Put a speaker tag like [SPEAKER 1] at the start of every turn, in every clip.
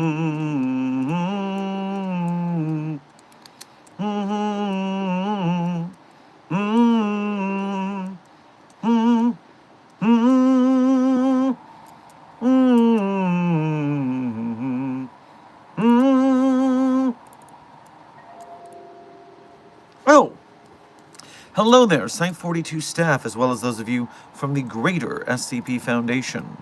[SPEAKER 1] Oh, hello there, Site 42 staff, as well as those of you from the greater SCP Foundation.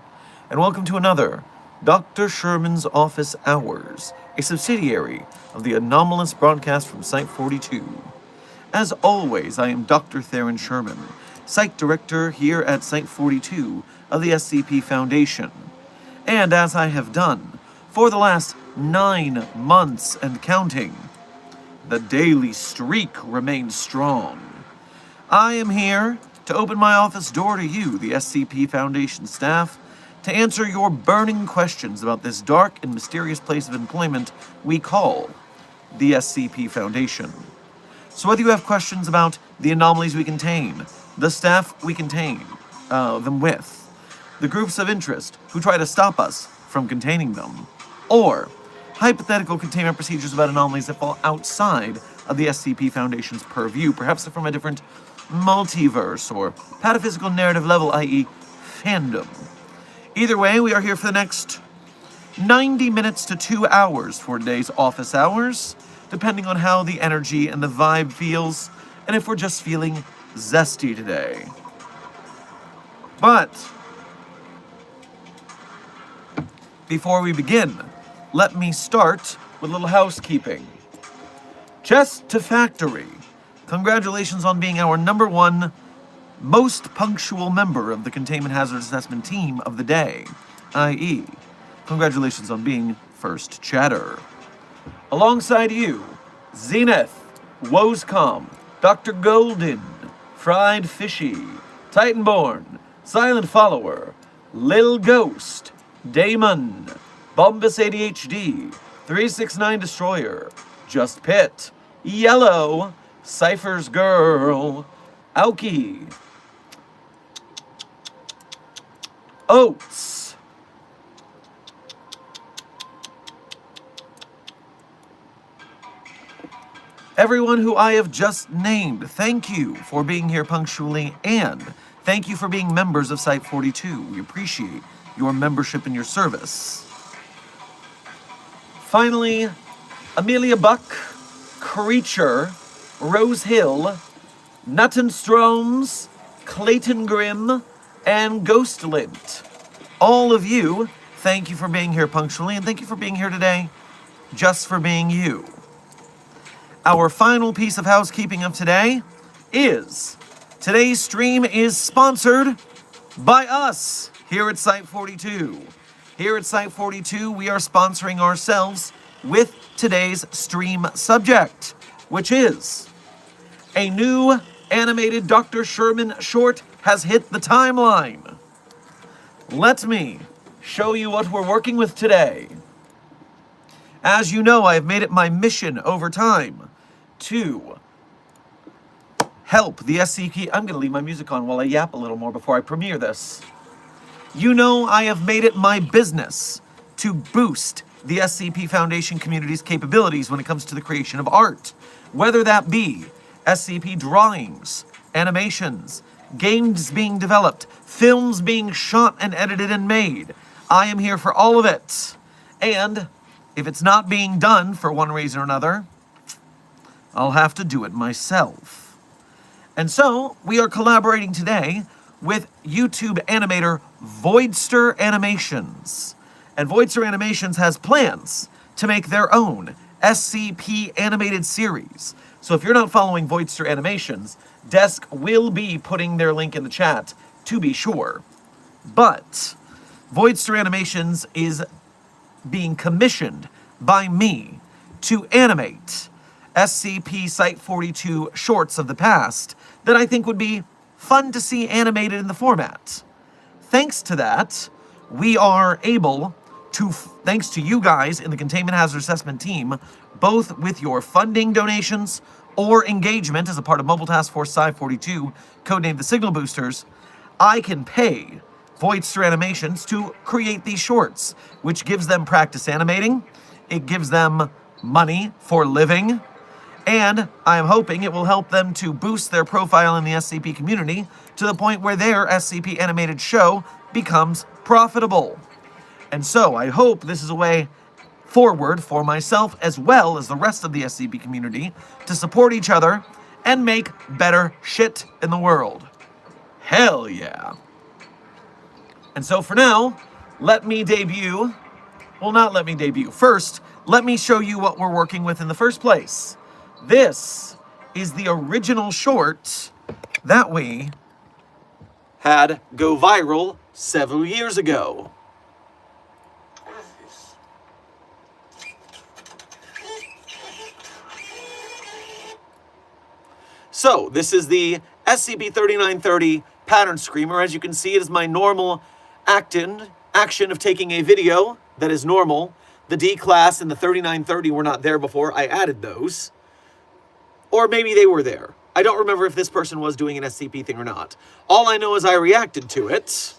[SPEAKER 1] And welcome to another Dr. Sherman's Office Hours, a subsidiary of the anomalous broadcast from Site 42. As always, I am Dr. Theron Sherman, Site Director here at Site 42 of the SCP Foundation. And as I have done for the last 9 months and counting, the daily streak remains strong. I am here to open my office door to you, the SCP Foundation staff, to answer your burning questions about this dark and mysterious place of employment we call the SCP Foundation. So whether you have questions about the anomalies we contain, the staff we contain them with, the groups of interest who try to stop us from containing them, or hypothetical containment procedures about anomalies that fall outside of the SCP Foundation's purview, perhaps from a different multiverse or pataphysical narrative level, i.e. fandom. Either way, we are here for the next 90 minutes to 2 hours for today's office hours, depending on how the energy and the vibe feels, and if we're just feeling zesty today. But before we begin, let me start with a little housekeeping. Chest to Factory, congratulations on being our #1 most punctual member of the Containment Hazard Assessment team of the day, i.e., congratulations on being first chatter. Alongside you, Zenith, Woscom, Dr. Golden, Fried Fishy, Titanborn, Silent Follower, Lil Ghost, Damon, Bombus ADHD, 369 Destroyer, Just Pit, Yellow, Cypher's Girl, Aoki, Oats, everyone who I have just named, thank you for being here punctually, and thank you for being members of Site 42. We appreciate your membership and your service. Finally, Amelia Buck, Creature, Rose Hill, Nuttenstroms, Clayton Grimm, and Ghostlint. All of you, thank you for being here punctually, and thank you for being here today, just for being you. Our final piece of housekeeping of today is today's stream is sponsored by us here at Site 42. Here at Site 42, we are sponsoring ourselves with today's stream subject, which is a new animated Dr. Sherman short has hit the timeline. Let me show you what we're working with today. As you know, I have made it my mission over time to help the SCP. I'm going to leave my music on while I yap a little more before I premiere this. You know, I have made it my business to boost the SCP Foundation community's capabilities when it comes to the creation of art, whether that be SCP drawings, animations, games being developed, films being shot and edited and made. I am here for all of it. And if it's not being done for one reason or another, I'll have to do it myself. And so, we are collaborating today with YouTube animator Voidster Animations. And Voidster Animations has plans to make their own SCP animated series. So if you're not following Voidster Animations, Desk will be putting their link in the chat, to be sure. But Voidster Animations is being commissioned by me to animate SCP Site 42 shorts of the past that I think would be fun to see animated in the format. Thanks to that, we are able to, thanks to you guys in the Containment Hazard Assessment team, both with your funding donations or engagement as a part of Mobile Task Force Site 42, codenamed the Signal Boosters, I can pay Voidster Animations to create these shorts, which gives them practice animating. It gives them money for living. And I am hoping it will help them to boost their profile in the SCP community to the point where their SCP animated show becomes profitable. And so I hope this is a way forward for myself as well as the rest of the SCP community to support each other and make better shit in the world. Hell yeah. And so for now, let me debut. Well, not let me debut. First, let me show you what we're working with in the first place. This is the original short that we had go viral several years ago. So, this is the SCP-3930 pattern screamer. As you can see, it is my normal action of taking a video that is normal. The D-Class and the 3930 were not there before. I added those. Or maybe they were there. I don't remember if this person was doing an SCP thing or not. All I know is I reacted to it.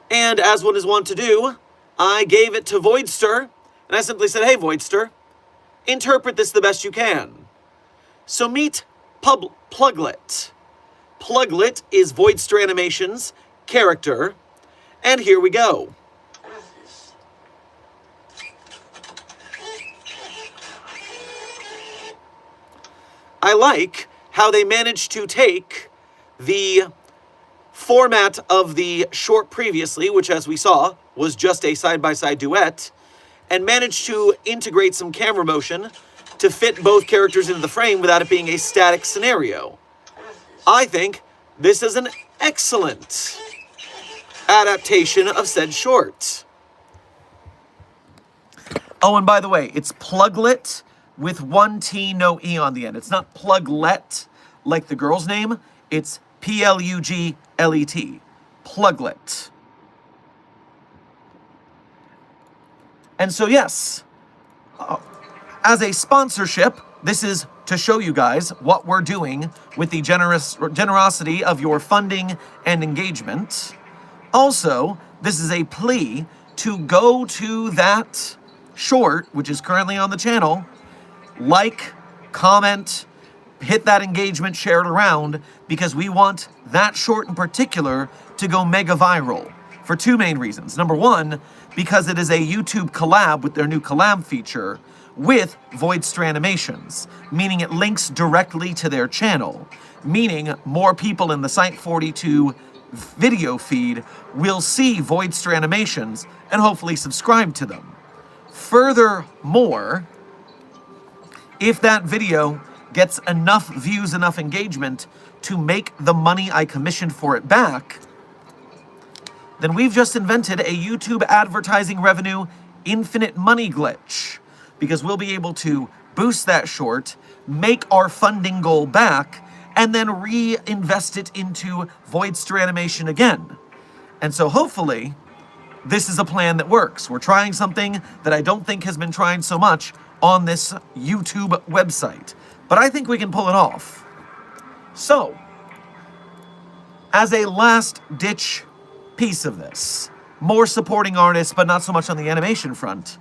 [SPEAKER 1] And as one is wont to do, I gave it to Voidster, and I simply said, hey Voidster, interpret this the best you can. So meet Pluglet. Pluglet is Voidster Animations' character, and here we go. I like how they managed to take the format of the short previously, which as we saw, was just a side-by-side duet, and managed to integrate some camera motion to fit both characters into the frame without it being a static scenario. I think this is an excellent adaptation of said short. Oh, and by the way, it's Pluglet with one T, no E on the end. It's not Pluglet, like the girl's name. It's Pluglet. Pluglet. And so, yes, as a sponsorship, this is to show you guys what we're doing with the generosity of your funding and engagement. Also, this is a plea to go to that short, which is currently on the channel, like, comment, hit that engagement, share it around, because we want that short in particular to go mega viral for two main reasons. Number one, because it is a YouTube collab with their new collab feature with Voidster Animations, meaning it links directly to their channel, meaning more people in the Site42 video feed will see Voidster Animations and hopefully subscribe to them. Furthermore, if that video gets enough views, enough engagement to make the money I commissioned for it back, then we've just invented a YouTube advertising revenue infinite money glitch, because we'll be able to boost that short, make our funding goal back, and then reinvest it into Voidster Animation again. And so hopefully, this is a plan that works. We're trying something that I don't think has been tried so much on this YouTube website, but I think we can pull it off. So, as a last-ditch piece of this, more supporting artists, but not so much on the animation front.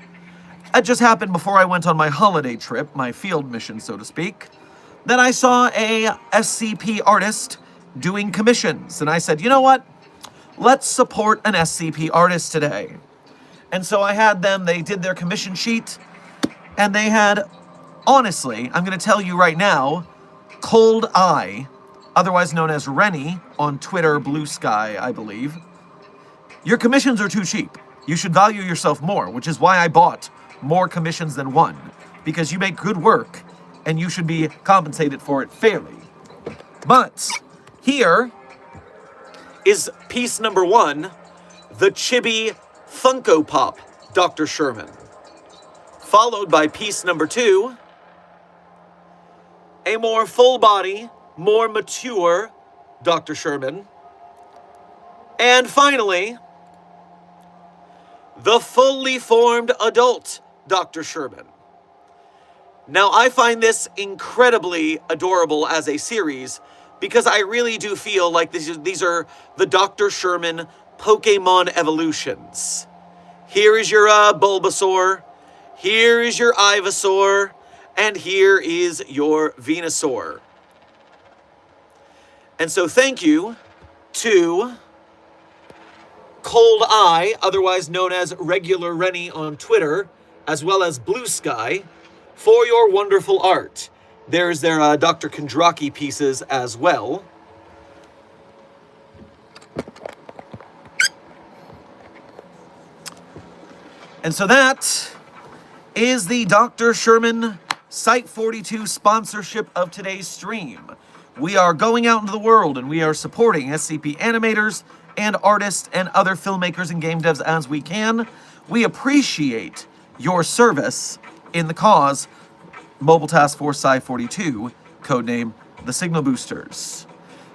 [SPEAKER 1] It just happened before I went on my holiday trip, my field mission, so to speak, that I saw a SCP artist doing commissions, and I said, you know what? Let's support an SCP artist today. And so I had them, they did their commission sheet, and they had, honestly, I'm going to tell you right now, Cold Eye, otherwise known as Rennie on Twitter, Blue Sky, I believe. Your commissions are too cheap. You should value yourself more, which is why I bought more commissions than one, because you make good work and you should be compensated for it fairly. But here is piece number one, the Chibi Funko Pop, Dr. Sherman. Followed by piece number two, a more full body, more mature Dr. Sherman. And finally, the fully formed adult Dr. Sherman. Now, I find this incredibly adorable as a series because I really do feel like these are the Dr. Sherman Pokemon evolutions. Here is your Bulbasaur, here is your Ivysaur, and here is your Venusaur. And so thank you to Cold Eye, otherwise known as Regular Rennie on Twitter, as well as Blue Sky, for your wonderful art. There's their Dr. Kondraki pieces as well. And so that is the Dr. Sherman Site 42 sponsorship of today's stream. We are going out into the world and we are supporting SCP animators and artists and other filmmakers and game devs as we can. We appreciate your service in the cause. Mobile Task Force Site 42, codename the Signal Boosters.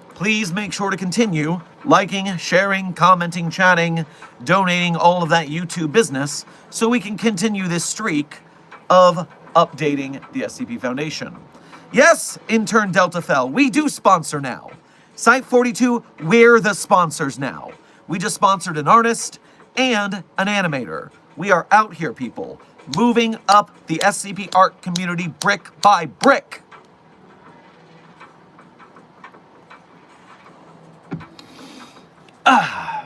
[SPEAKER 1] Please make sure to continue liking, sharing, commenting, chatting, donating, all of that YouTube business so we can continue this streak of updating the SCP Foundation. Yes, intern Delta Fell, we do sponsor now. Site 42, we're the sponsors now. We just sponsored an artist and an animator. We are out here, people, moving up the SCP art community brick by brick. All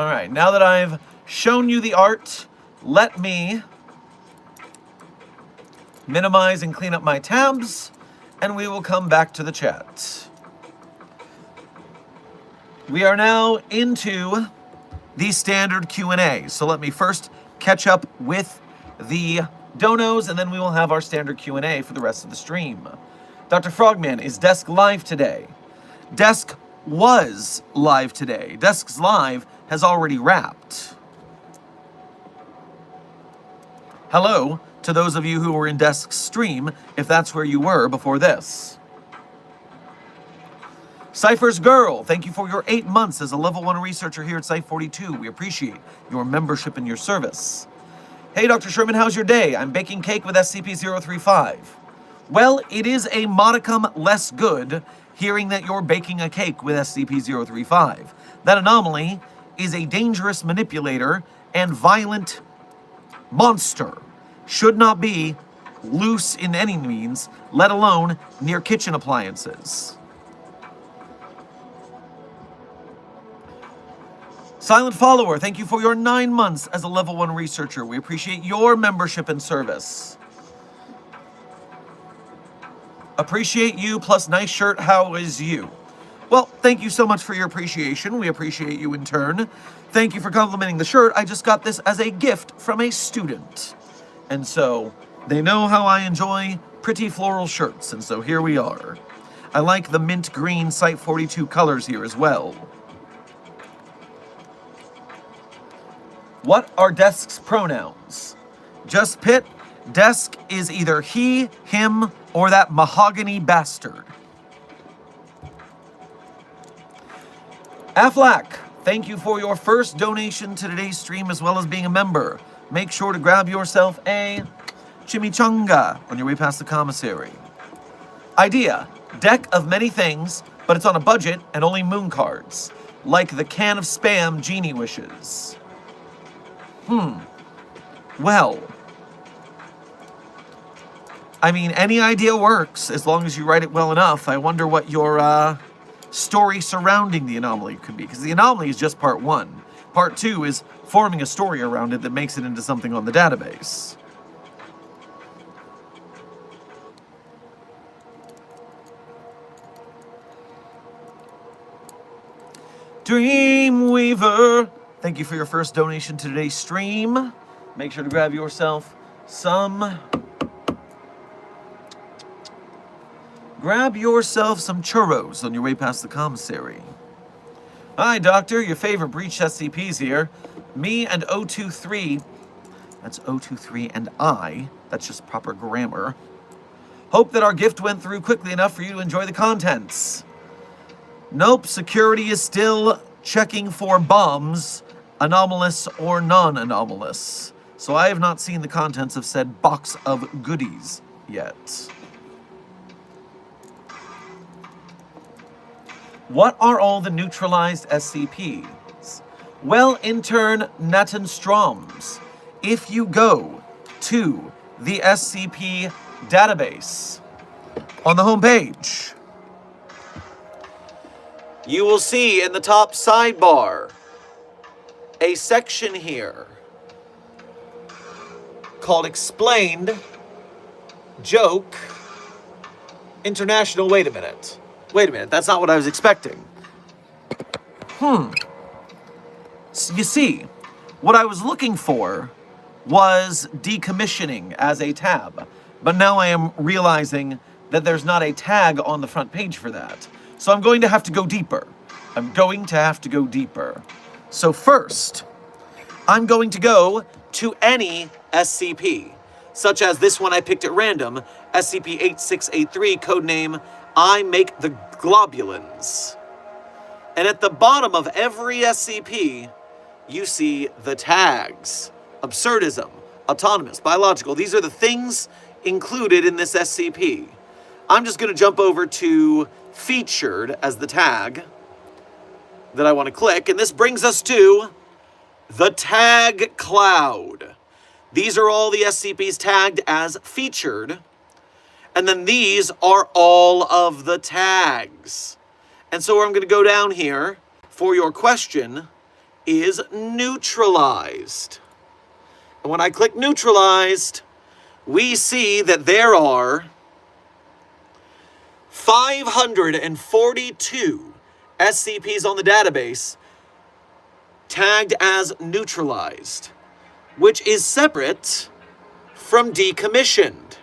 [SPEAKER 1] right, now that I've shown you the art, let me minimize and clean up my tabs, and we will come back to the chat. We are now into the standard Q&A. So let me first catch up with the donos, and then we will have our standard Q&A for the rest of the stream. Dr. Frogman, is Desk live today? Desk was live today. Desk's live has already wrapped. Hello to those of you who were in Desk's stream, if that's where you were before this. Cypher's Girl, thank you for your 8 months as a level 1 researcher here at Site 42. We appreciate your membership and your service. Hey, Dr. Sherman, how's your day? I'm baking cake with SCP-035. Well, it is a modicum less good hearing that you're baking a cake with SCP-035. That anomaly is a dangerous manipulator and violent monster. Should not be loose in any means, let alone near kitchen appliances. Silent Follower, thank you for your 9 months as a level 1 researcher. We appreciate your membership and service. Appreciate you plus nice shirt, how is you? Well, thank you so much for your appreciation. We appreciate you in turn. Thank you for complimenting the shirt. I just got this as a gift from a student. And so they know how I enjoy pretty floral shirts, and so here we are. I like the mint green Site 42 colors here as well. What are Desk's pronouns? Just Pit, Desk is either he, him, or that mahogany bastard. Aflac, thank you for your first donation to today's stream as well as being a member. Make sure to grab yourself a chimichanga on your way past the commissary. Idea, deck of many things, but it's on a budget and only moon cards. Like the can of spam genie wishes. Well, I mean, any idea works as long as you write it well enough. I wonder what your story surrounding the anomaly could be, because the anomaly is just part 1. Part 2 is forming a story around it that makes it into something on the database. Dreamweaver, thank you for your first donation to today's stream. Make sure to grab yourself some... Grab yourself some churros on your way past the commissary. Hi, Doctor. Your favorite breached SCP's here. Me and 023. That's 023 and I. That's just proper grammar. Hope that our gift went through quickly enough for you to enjoy the contents. Nope, security is still checking for bombs, anomalous or non-anomalous. So I have not seen the contents of said box of goodies yet. What are all the neutralized SCPs? Well, intern Nattenstroms, if you go to the SCP database on the home page, you will see in the top sidebar a section here called Explained Joke International. Wait a minute, that's not what I was expecting. You see, what I was looking for was decommissioning as a tab, but now I am realizing that there's not a tag on the front page for that. So I'm going to have to go deeper. So first, I'm going to go to any SCP, such as this one I picked at random, SCP-8683, codename I Make the Globulins. And at the bottom of every SCP, you see the tags. Absurdism, autonomous, biological. These are the things included in this SCP. I'm just going to jump over to featured as the tag that I want to click, and this brings us to the tag cloud. These are all the SCPs tagged as featured, and then these are all of the tags. And so where I'm going to go down here for your question is neutralized. And when I click neutralized, we see that there are 542 SCPs on the database tagged as neutralized, which is separate from decommissioned.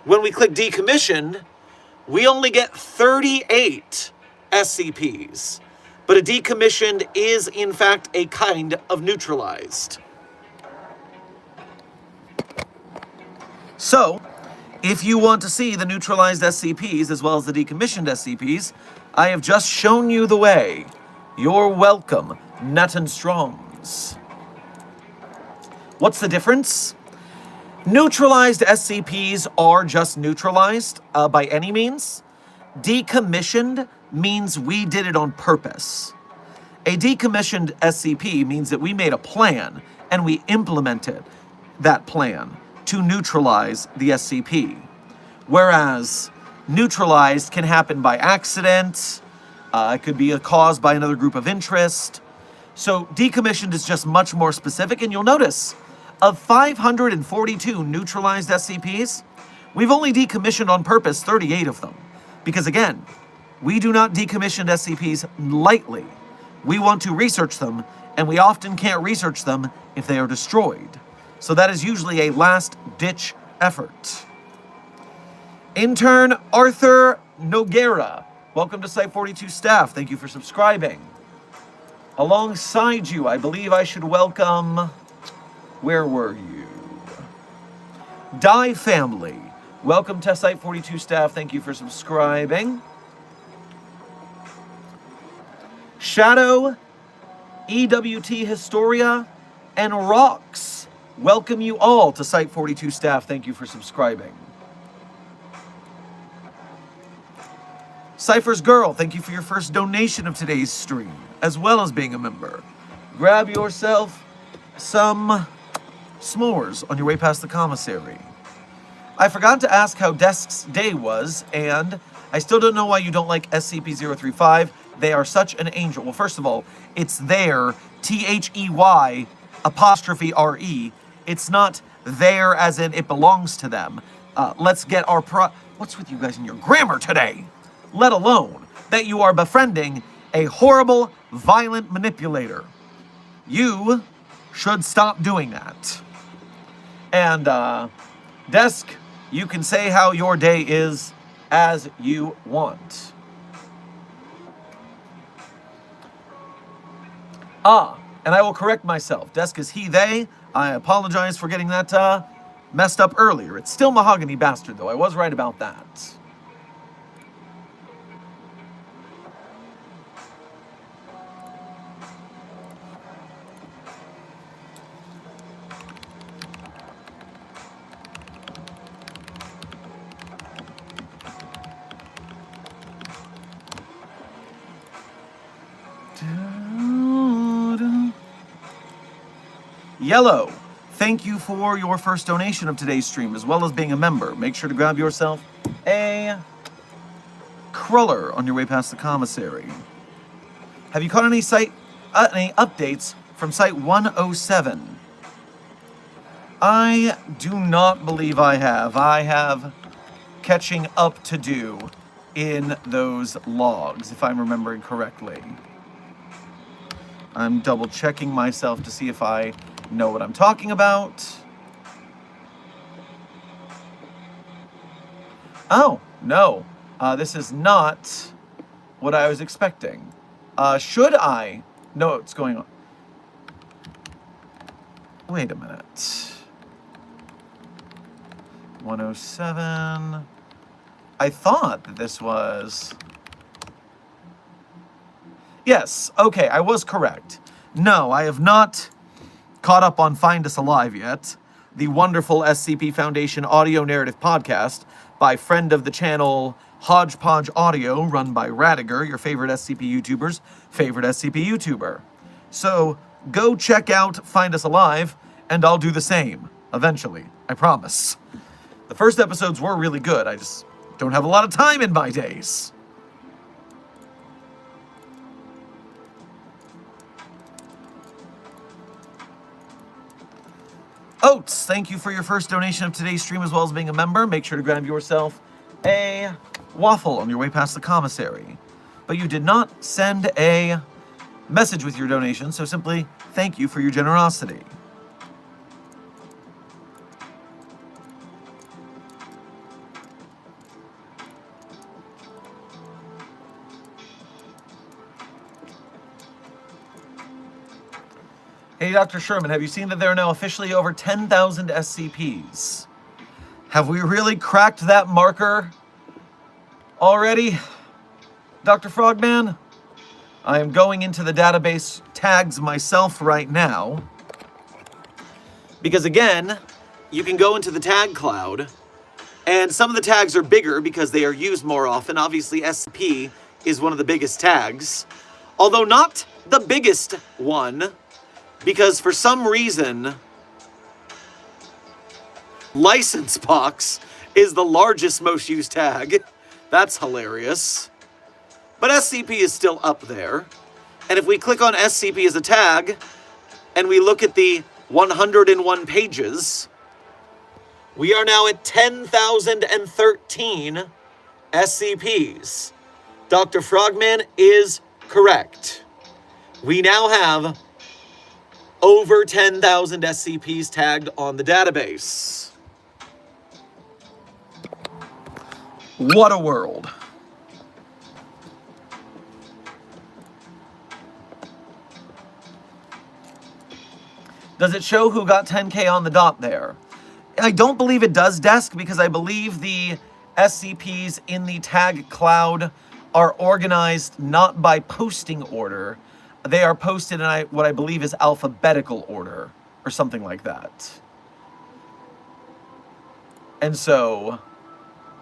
[SPEAKER 1] When we click decommissioned, we only get 38 SCPs, but a decommissioned is in fact a kind of neutralized. So, if you want to see the neutralized SCPs as well as the decommissioned SCPs, I have just shown you the way. You're welcome, Nattenstroms. What's the difference? Neutralized SCPs are just neutralized by any means. Decommissioned means we did it on purpose. A decommissioned SCP means that we made a plan and we implemented that plan to neutralize the SCP. Whereas neutralized can happen by accident, it could be caused by another group of interest. So decommissioned is just much more specific, and you'll notice of 542 neutralized SCPs, we've only decommissioned on purpose 38 of them. Because again, we do not decommission SCPs lightly. We want to research them, and we often can't research them if they are destroyed. So that is usually a last-ditch effort. Intern Arthur Noguera, welcome to Site 42 staff. Thank you for subscribing. Alongside you, I believe I should welcome... Where were you? Die Family. Welcome to Site 42 staff. Thank you for subscribing. Shadow, EWT Historia, and Rocks. Welcome you all to Site 42 staff. Thank you for subscribing. Cypher's Girl, thank you for your first donation of today's stream, as well as being a member. Grab yourself some s'mores on your way past the commissary. I forgot to ask how Desk's day was, and I still don't know why you don't like SCP-035. They are such an angel. Well, first of all, it's their, T-H-E-Y, apostrophe R-E. It's not there as in it belongs to them. Let's get our What's with you guys and your grammar today? Let alone that you are befriending a horrible, violent manipulator. You should stop doing that. And, Desk, you can say how your day is as you want. And I will correct myself. Desk is he, they. I apologize for getting that messed up earlier. It's still Mahogany Bastard, though. I was right about that. Yellow, thank you for your first donation of today's stream, as well as being a member. Make sure to grab yourself a cruller on your way past the commissary. Have you caught any updates from Site 107? I do not believe I have. I have catching up to do in those logs, if I'm remembering correctly. I'm double checking myself to see if I know what I'm talking about. Oh, no. This is not what I was expecting. Should I know what's going on? Wait a minute. 107. I thought that this was... Yes, okay, I was correct. No, I have not caught up on Find Us Alive yet, the wonderful SCP Foundation audio narrative podcast by friend of the channel Hodgepodge Audio, run by Radiger, your favorite SCP YouTuber's favorite SCP YouTuber. So go check out Find Us Alive, and I'll do the same, eventually, I promise. The first episodes were really good, I just don't have a lot of time in my days. Oats, thank you for your first donation of today's stream, as well as being a member. Make sure to grab yourself a waffle on your way past the commissary. But you did not send a message with your donation, so simply thank you for your generosity. Hey, Dr. Sherman, have you seen that there are now officially over 10,000 SCPs? Have we really cracked that marker already, Dr. Frogman? I am going into the database tags myself right now. Because again, you can go into the tag cloud, and some of the tags are bigger because they are used more often. Obviously, SCP is one of the biggest tags, although not the biggest one, because for some reason, license box is the largest, most used tag. That's hilarious. But SCP is still up there. And if we click on SCP as a tag, and we look at the 101 pages, we are now at 10,013 SCPs. Dr. Frogman is correct. We now have over 10,000 SCPs tagged on the database. What a world. Does it show who got 10K on the dot there? I don't believe it does, Desk, because I believe the SCPs in the tag cloud are organized not by posting order. They are posted in what I believe is alphabetical order, or something like that. And so,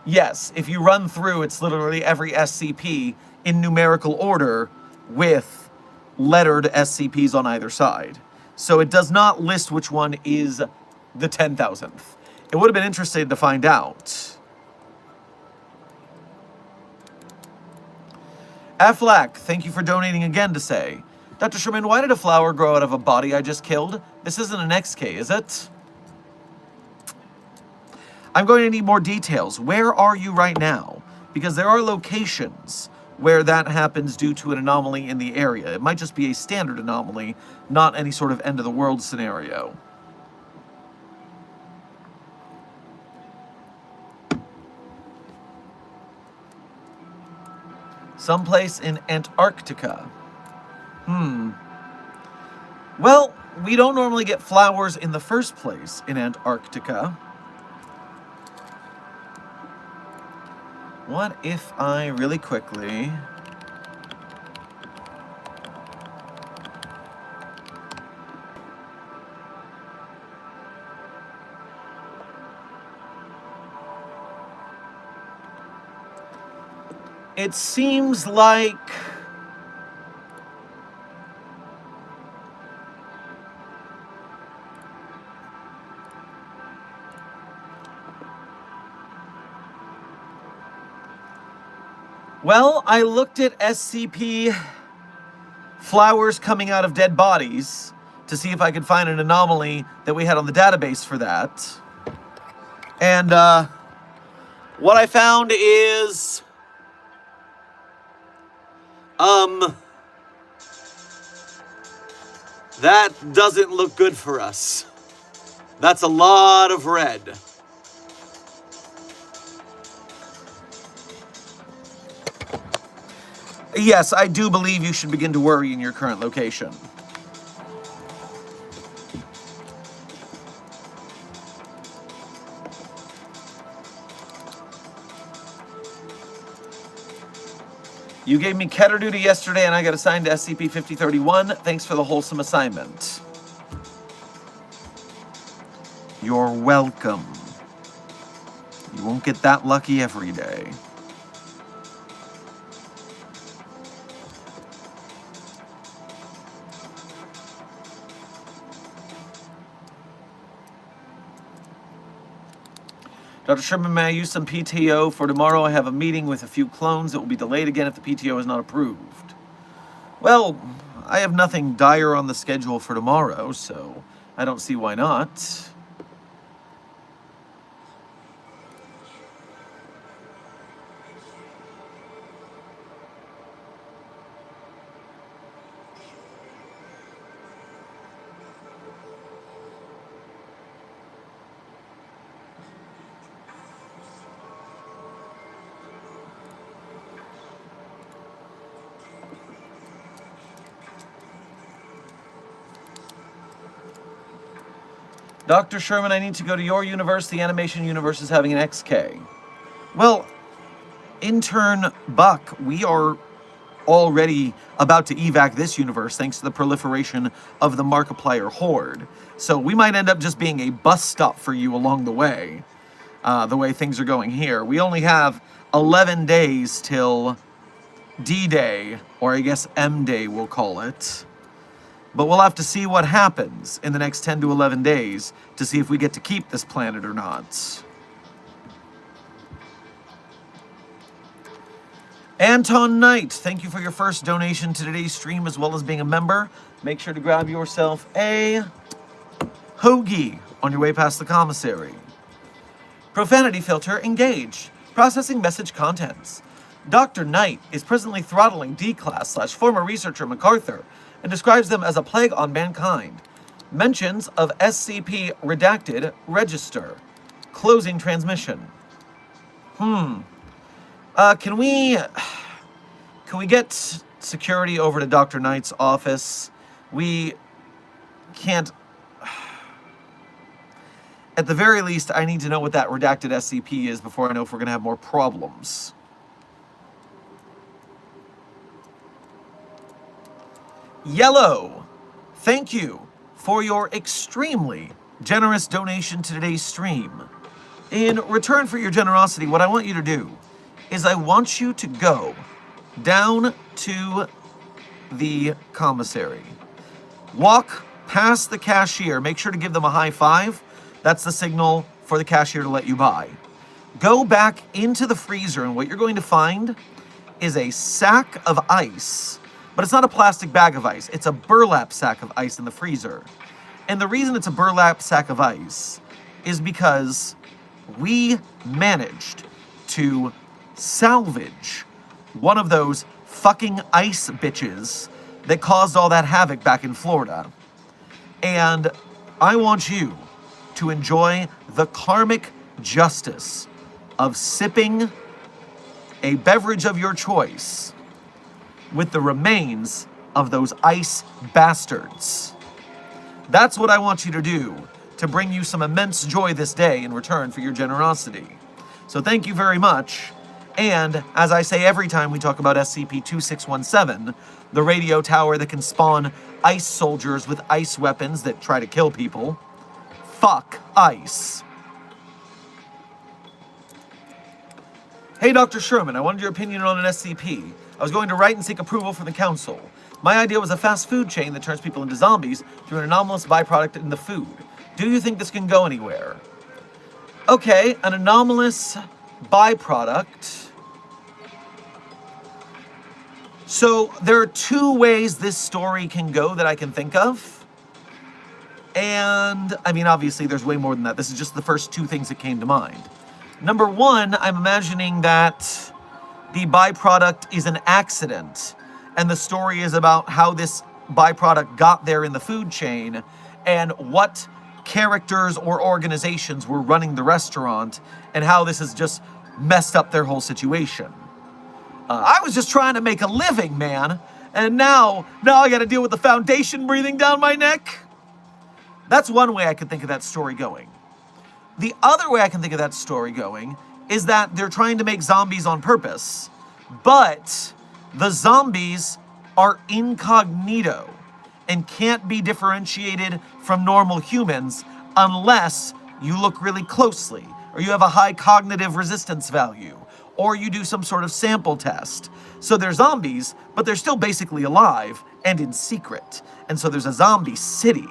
[SPEAKER 1] yes, if you run through, it's literally every SCP in numerical order with lettered SCPs on either side. So it does not list which one is the 10,000th. It would have been interesting to find out. Aflac, thank you for donating again to say, Dr. Sherman, why did a flower grow out of a body I just killed? This isn't an XK, is it? I'm going to need more details. Where are you right now? Because there are locations where that happens due to an anomaly in the area. It might just be a standard anomaly, not any sort of end-of-the-world scenario. Someplace in Antarctica. Well, we don't normally get flowers in the first place in Antarctica. What if I really quickly... It seems like Well, I looked at SCP flowers coming out of dead bodies to see if I could find an anomaly that we had on the database for that. And what I found is that doesn't look good for us. That's a lot of red. Yes, I do believe you should begin to worry in your current location. You gave me Keter duty yesterday and I got assigned to SCP-5031. Thanks for the wholesome assignment. You're welcome. You won't get that lucky every day. Dr. Sherman, may I use some PTO for tomorrow? I have a meeting with a few clones that will be delayed again if the PTO is not approved. Well, I have nothing dire on the schedule for tomorrow, so I don't see why not. Dr. Sherman, I need to go to your universe. The animation universe is having an XK. Well, intern Buck, we are already about to evac this universe thanks to the proliferation of the Markiplier Horde. So we might end up just being a bus stop for you along the way things are going here. We only have 11 days till D-Day, or I guess M-Day we'll call it. But we'll have to see what happens in the next 10 to 11 days to see if we get to keep this planet or not. Anton Knight, thank you for your first donation to today's stream as well as being a member. Make sure to grab yourself a hoagie on your way past the commissary. Profanity filter engaged. Processing message contents. Dr. Knight is presently throttling D-Class / former researcher MacArthur and describes them as a plague on mankind. Mentions of SCP redacted register. Closing transmission. Can we get security over to Dr. Knight's office? We can't... At the very least, I need to know what that redacted SCP is before I know if we're going to have more problems. Yellow, thank you for your extremely generous donation to today's stream. In return for your generosity, what I want you to do is I want you to go down to the commissary. Walk past the cashier. Make sure to give them a high five. That's the signal for the cashier to let you buy. Go back into the freezer, and what you're going to find is a sack of ice. But it's not a plastic bag of ice. It's a burlap sack of ice in the freezer. And the reason it's a burlap sack of ice is because we managed to salvage one of those fucking ice bitches that caused all that havoc back in Florida. And I want you to enjoy the karmic justice of sipping a beverage of your choice with the remains of those ice bastards. That's what I want you to do to bring you some immense joy this day in return for your generosity. So thank you very much. And as I say every time we talk about SCP-2617, the radio tower that can spawn ice soldiers with ice weapons that try to kill people, fuck ice. Hey, Dr. Sherman, I wanted your opinion on an SCP. I was going to write and seek approval from the council. My idea was a fast food chain that turns people into zombies through an anomalous byproduct in the food. Do you think this can go anywhere? Okay, an anomalous byproduct. So there are two ways this story can go that I can think of. And, I mean, obviously there's way more than that. This is just the first two things that came to mind. Number one, I'm imagining that the byproduct is an accident, and the story is about how this byproduct got there in the food chain, and what characters or organizations were running the restaurant, and how this has just messed up their whole situation. I was just trying to make a living, man, and now I gotta deal with the foundation breathing down my neck? That's one way I could think of that story going. The other way I can think of that story going is that they're trying to make zombies on purpose, but the zombies are incognito and can't be differentiated from normal humans unless you look really closely, or you have a high cognitive resistance value, or you do some sort of sample test. So they're zombies, but they're still basically alive and in secret. And so there's a zombie city.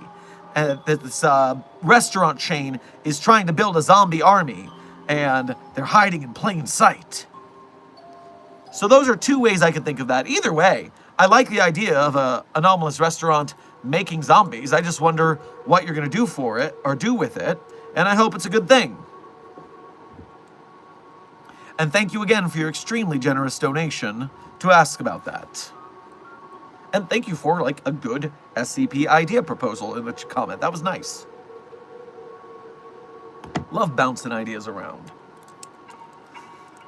[SPEAKER 1] This restaurant chain is trying to build a zombie army, and they're hiding in plain sight. So those are two ways I can think of that. Either way, I like the idea of an anomalous restaurant making zombies. I just wonder what you're going to do for it, or do with it, and I hope it's a good thing. And thank you again for your extremely generous donation to ask about that. And thank you for, like, a good SCP idea proposal in the comment. That was nice. Love bouncing ideas around.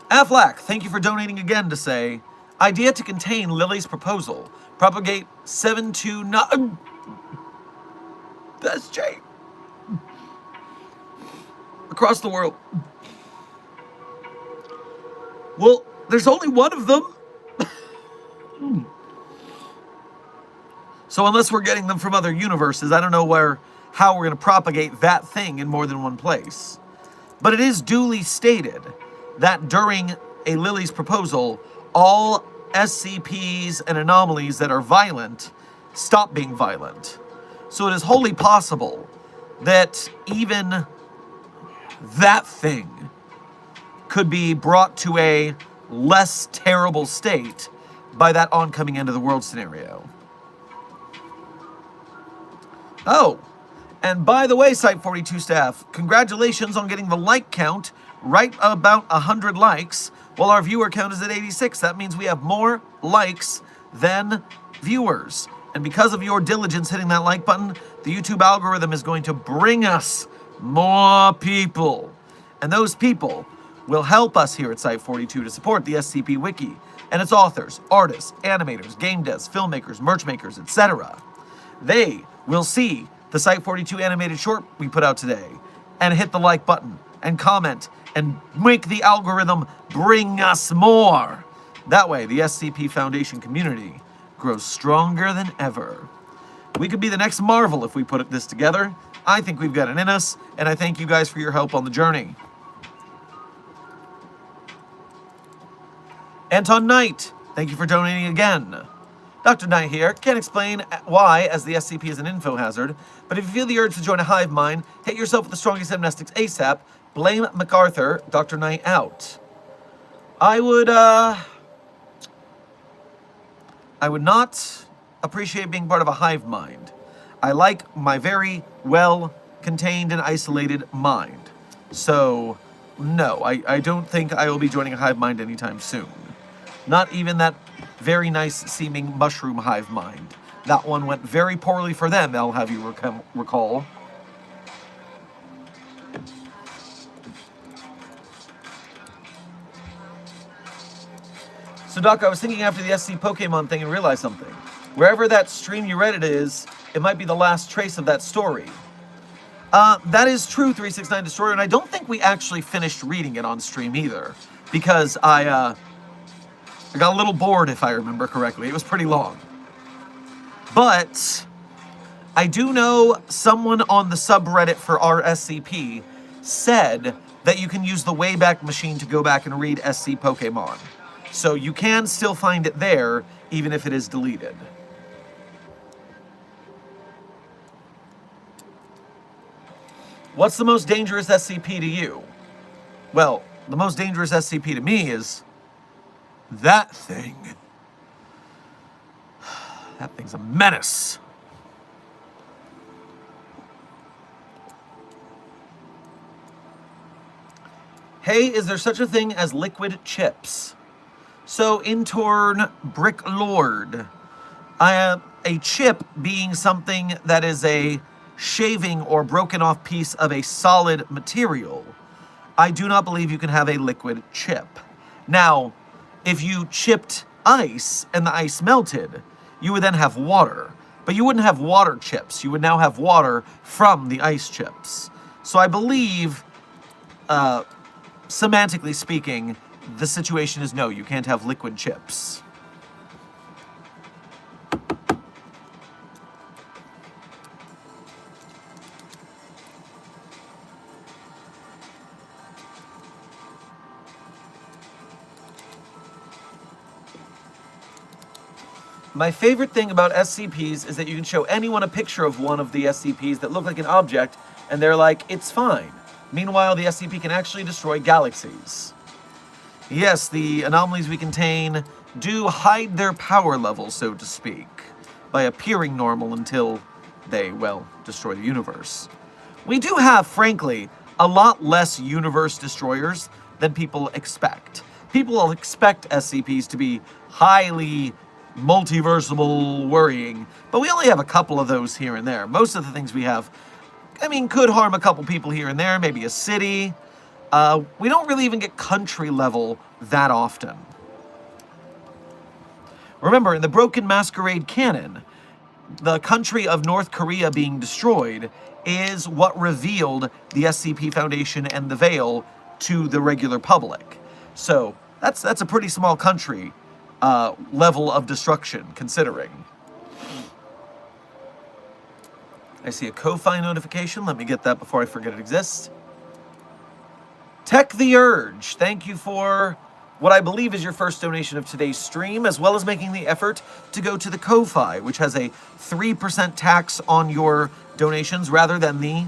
[SPEAKER 1] Aflac, thank you for donating again to say, idea to contain Lily's proposal. Propagate 729... That's Jay. Across the world. Well, there's only one of them. So unless we're getting them from other universes, I don't know how we're going to propagate that thing in more than one place. But it is duly stated that during a Lily's proposal, all SCPs and anomalies that are violent stop being violent. So it is wholly possible that even that thing could be brought to a less terrible state by that oncoming end of the world scenario. Oh, and by the way, Site 42 staff, congratulations on getting the like count right about 100 likes, while our viewer count is at 86. That means we have more likes than viewers. And because of your diligence hitting that like button, the YouTube algorithm is going to bring us more people. And those people will help us here at Site 42 to support the SCP Wiki and its authors, artists, animators, game devs, filmmakers, merch makers, etc. They will see the Site 42 animated short we put out today and hit the like button and comment and make the algorithm bring us more. That way, the SCP Foundation community grows stronger than ever. We could be the next Marvel if we put this together. I think we've got it in us, and I thank you guys for your help on the journey. Anton Knight, thank you for donating again. Dr. Knight here. Can't explain why, as the SCP is an info hazard, but if you feel the urge to join a hive mind, hit yourself with the strongest amnestics ASAP. Blame MacArthur. Dr. Knight out. I would not appreciate being part of a hive mind. I like my very well contained and isolated mind. So, no, I don't think I will be joining a hive mind anytime soon. Not even that very nice seeming mushroom hive mind. That one went very poorly for them, I'll have you recall. So Doc, I was thinking after the SC Pokemon thing and realized something. Wherever that stream you read it is, it might be the last trace of that story. That is true, 369 Destroyer, and I don't think we actually finished reading it on stream either. Because I got a little bored, if I remember correctly. It was pretty long. But I do know someone on the subreddit for our SCP said that you can use the Wayback Machine to go back and read SC Pokemon. So you can still find it there, even if it is deleted. What's the most dangerous SCP to you? Well, the most dangerous SCP to me is that thing. That thing's a menace. Hey, is there such a thing as liquid chips? So, Intorn Brick Lord, a chip being something that is a shaving or broken off piece of a solid material, I do not believe you can have a liquid chip. Now, if you chipped ice and the ice melted, you would then have water. But you wouldn't have water chips. You would now have water from the ice chips. So I believe, semantically speaking, the situation is no, you can't have liquid chips. My favorite thing about SCPs is that you can show anyone a picture of one of the SCPs that look like an object, and they're like, it's fine. Meanwhile, the SCP can actually destroy galaxies. Yes, the anomalies we contain do hide their power level, so to speak, by appearing normal until they, well, destroy the universe. We do have, frankly, a lot less universe destroyers than people expect. People will expect SCPs to be highly multiversal worrying, but we only have a couple of those here and there. Most of the things we have, I mean, could harm a couple people here and there, maybe a city. We don't really even get country level that often. Remember, in the Broken Masquerade canon, the country of North Korea being destroyed is what revealed the SCP Foundation and the Veil to the regular public. So that's a pretty small country level of destruction, considering. I see a Ko-Fi notification. Let me get that before I forget it exists. Tech the Urge, thank you for what I believe is your first donation of today's stream, as well as making the effort to go to the Ko-Fi, which has a 3% tax on your donations rather than the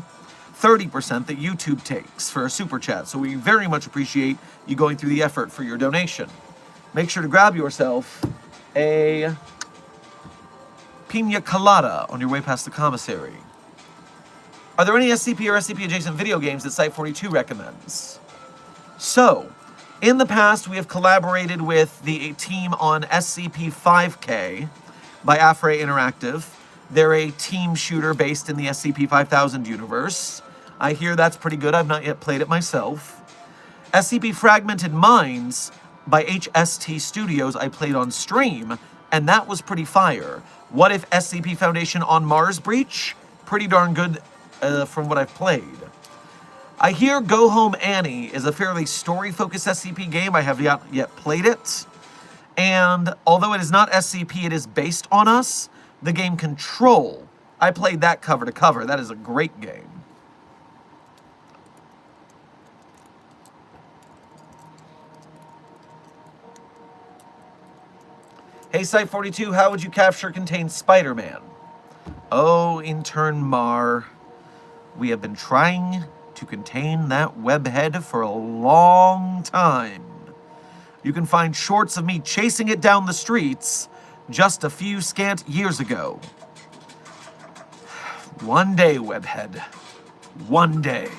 [SPEAKER 1] 30% that YouTube takes for a super chat. So we very much appreciate you going through the effort for your donation. Make sure to grab yourself a pina colada on your way past the commissary. Are there any SCP or SCP-adjacent video games that Site42 recommends? So, in the past, we have collaborated with the team on SCP-5K by Afray Interactive. They're a team shooter based in the SCP-5000 universe. I hear that's pretty good. I've not yet played it myself. SCP Fragmented Minds by HST Studios I played on stream, and that was pretty fire. What if SCP Foundation on Mars Breach? Pretty darn good from what I've played. I hear Go Home Annie is a fairly story-focused SCP game. I have not yet played it. And although it is not SCP, it is based on us. The game Control, I played that cover to cover. That is a great game. Hey, Site42, how would you capture contain Spider-Man? Oh, Intern Mar, we have been trying to contain that webhead for a long time. You can find shorts of me chasing it down the streets just a few scant years ago. One day, webhead. One day.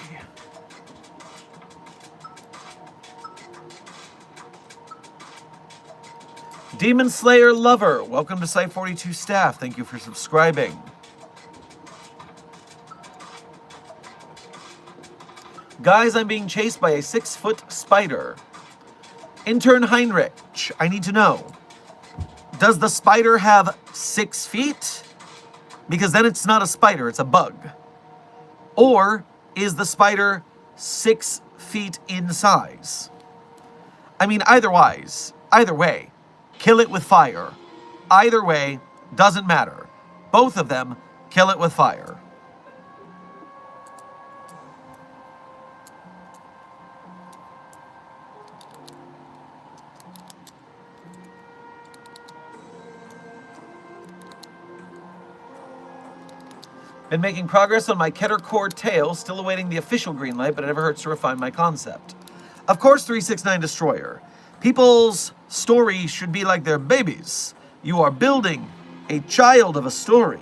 [SPEAKER 1] Demon Slayer Lover, welcome to Site42 staff. Thank you for subscribing. Guys, I'm being chased by a 6-foot spider. Intern Heinrich, I need to know. Does the spider have 6 feet? Because then it's not a spider, it's a bug. Or is the spider 6 feet in size? I mean, either way, kill it with fire. Either way, doesn't matter. Both of them, kill it with fire. Been making progress on my Keter Core tail, still awaiting the official green light, but it never hurts to refine my concept. Of course, 369 Destroyer. People's stories should be like their babies. You are building a child of a story,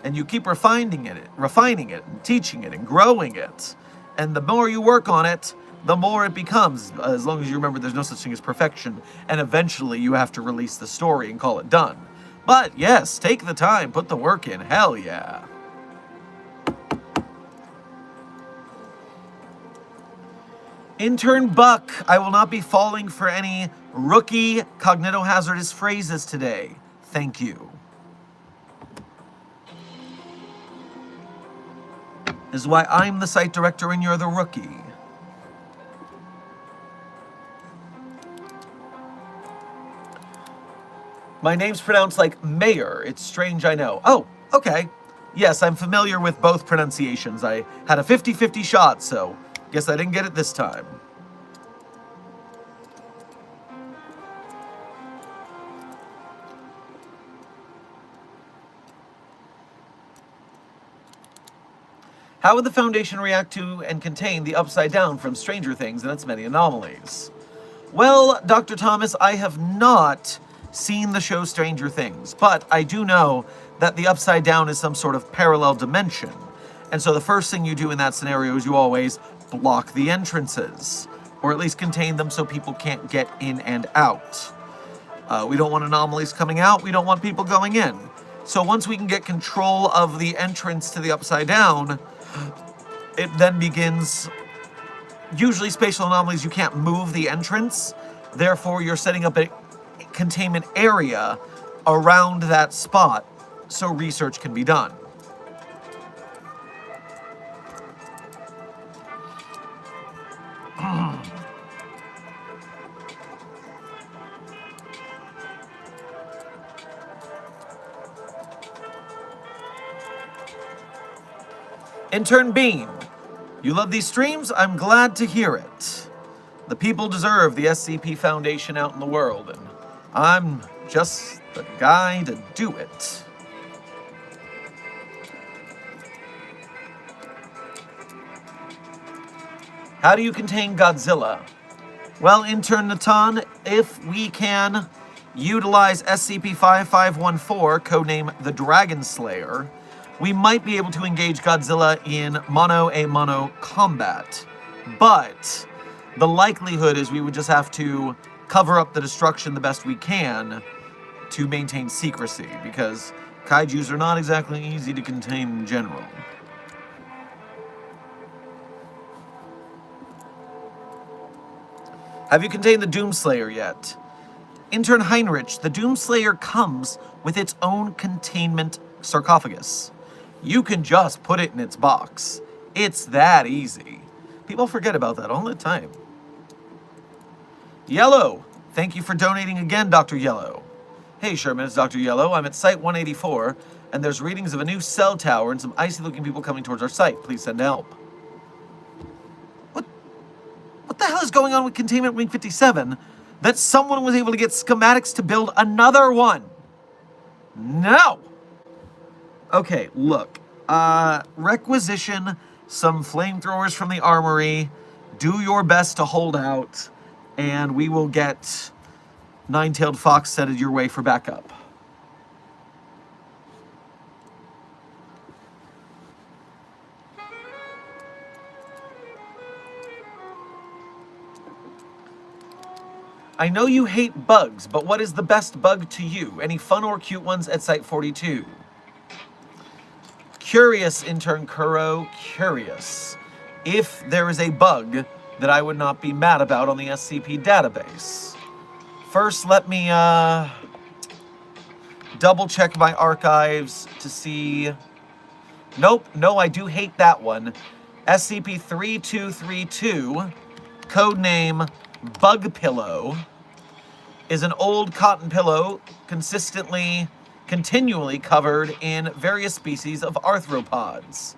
[SPEAKER 1] and you keep refining it, and teaching it, and growing it. And the more you work on it, the more it becomes, as long as you remember there's no such thing as perfection, and eventually you have to release the story and call it done. But yes, take the time, put the work in, hell yeah. Intern Buck, I will not be falling for any rookie cognitohazardous phrases today. Thank you. This is why I'm the site director and you're the rookie. My name's pronounced like mayor. It's strange, I know. Oh, okay. Yes, I'm familiar with both pronunciations. I had a 50-50 shot, so guess I didn't get it this time. How would the Foundation react to and contain the Upside Down from Stranger Things and its many anomalies? Well, Dr. Thomas, I have not seen the show Stranger Things, but I do know that the Upside Down is some sort of parallel dimension. And so the first thing you do in that scenario is you always block the entrances, or at least contain them so people can't get in and out. We don't want anomalies coming out, we don't want people going in. So once we can get control of the entrance to the Upside Down, it then begins. Usually spatial anomalies, you can't move the entrance, therefore you're setting up a containment area around that spot so research can be done. Intern Bean, you love these streams? I'm glad to hear it. The people deserve the SCP Foundation out in the world, and I'm just the guy to do it. How do you contain Godzilla? Well, Intern Natan, if we can utilize SCP-5514, codename the Dragon Slayer, we might be able to engage Godzilla in mono-a-mono combat. But the likelihood is we would just have to cover up the destruction the best we can to maintain secrecy, because kaijus are not exactly easy to contain in general. Have you contained the Doomslayer yet? Intern Heinrich, the Doomslayer comes with its own containment sarcophagus. You can just put it in its box. It's that easy. People forget about that all the time. Yellow, thank you for donating again, Dr. Yellow. Hey Sherman, it's Dr. Yellow. I'm at Site 184, and there's readings of a new cell tower and some icy-looking people coming towards our site. Please send help. What the hell is going on with Containment Wing 57 that someone was able to get schematics to build another one? No! Okay, look. Requisition some flamethrowers from the armory. Do your best to hold out, and we will get Nine-Tailed Fox headed your way for backup. I know you hate bugs, but what is the best bug to you? Any fun or cute ones at Site 42? Curious, Intern Kuro, curious. If there is a bug that I would not be mad about on the SCP database. First, let me double check my archives to see. Nope, no, I do hate that one. SCP-3232, codename Bug Pillow, is an old cotton pillow continually covered in various species of arthropods.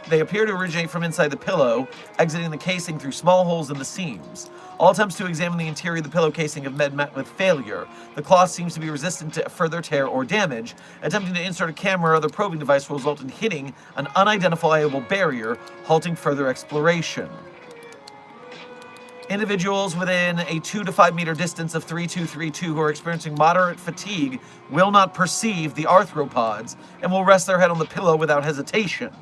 [SPEAKER 1] They appear to originate from inside the pillow, exiting the casing through small holes in the seams. All attempts to examine the interior of the pillow casing have been met with failure. The cloth seems to be resistant to further tear or damage. Attempting to insert a camera or other probing device will result in hitting an unidentifiable barrier, halting further exploration. Individuals within a 2 to 5 meter distance of 3232 who are experiencing moderate fatigue will not perceive the arthropods and will rest their head on the pillow without hesitation.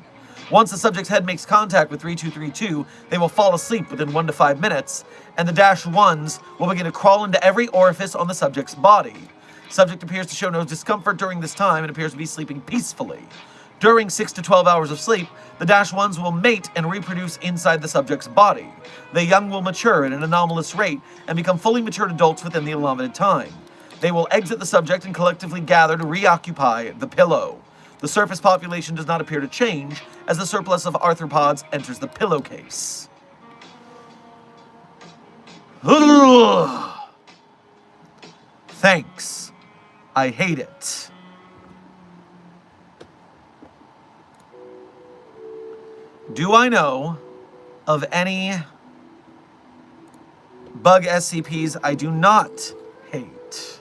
[SPEAKER 1] Once the subject's head makes contact with 3232, they will fall asleep within 1 to 5 minutes, and the -1s will begin to crawl into every orifice on the subject's body. Subject appears to show no discomfort during this time and appears to be sleeping peacefully. During 6 to 12 hours of sleep, the -1s will mate and reproduce inside the subject's body. The young will mature at an anomalous rate and become fully matured adults within the allotted time. They will exit the subject and collectively gather to reoccupy the pillow. The surface population does not appear to change as the surplus of arthropods enters the pillowcase. Thanks. I hate it. Do I know of any bug SCPs I do not hate?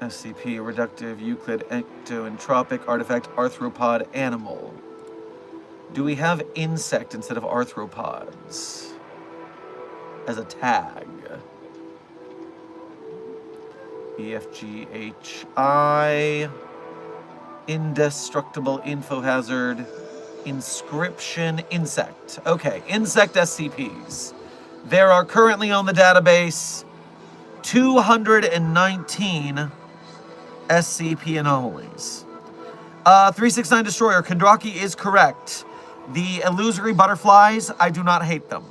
[SPEAKER 1] SCP, reductive, Euclid, ectoentropic, artifact, arthropod, animal. Do we have insect instead of arthropods as a tag? EFGHI, indestructible, info hazard, inscription, insect. Okay, insect SCPs. There are currently on the database 219 SCP anomalies. 369 Destroyer, Kondraki is correct. The illusory butterflies, I do not hate them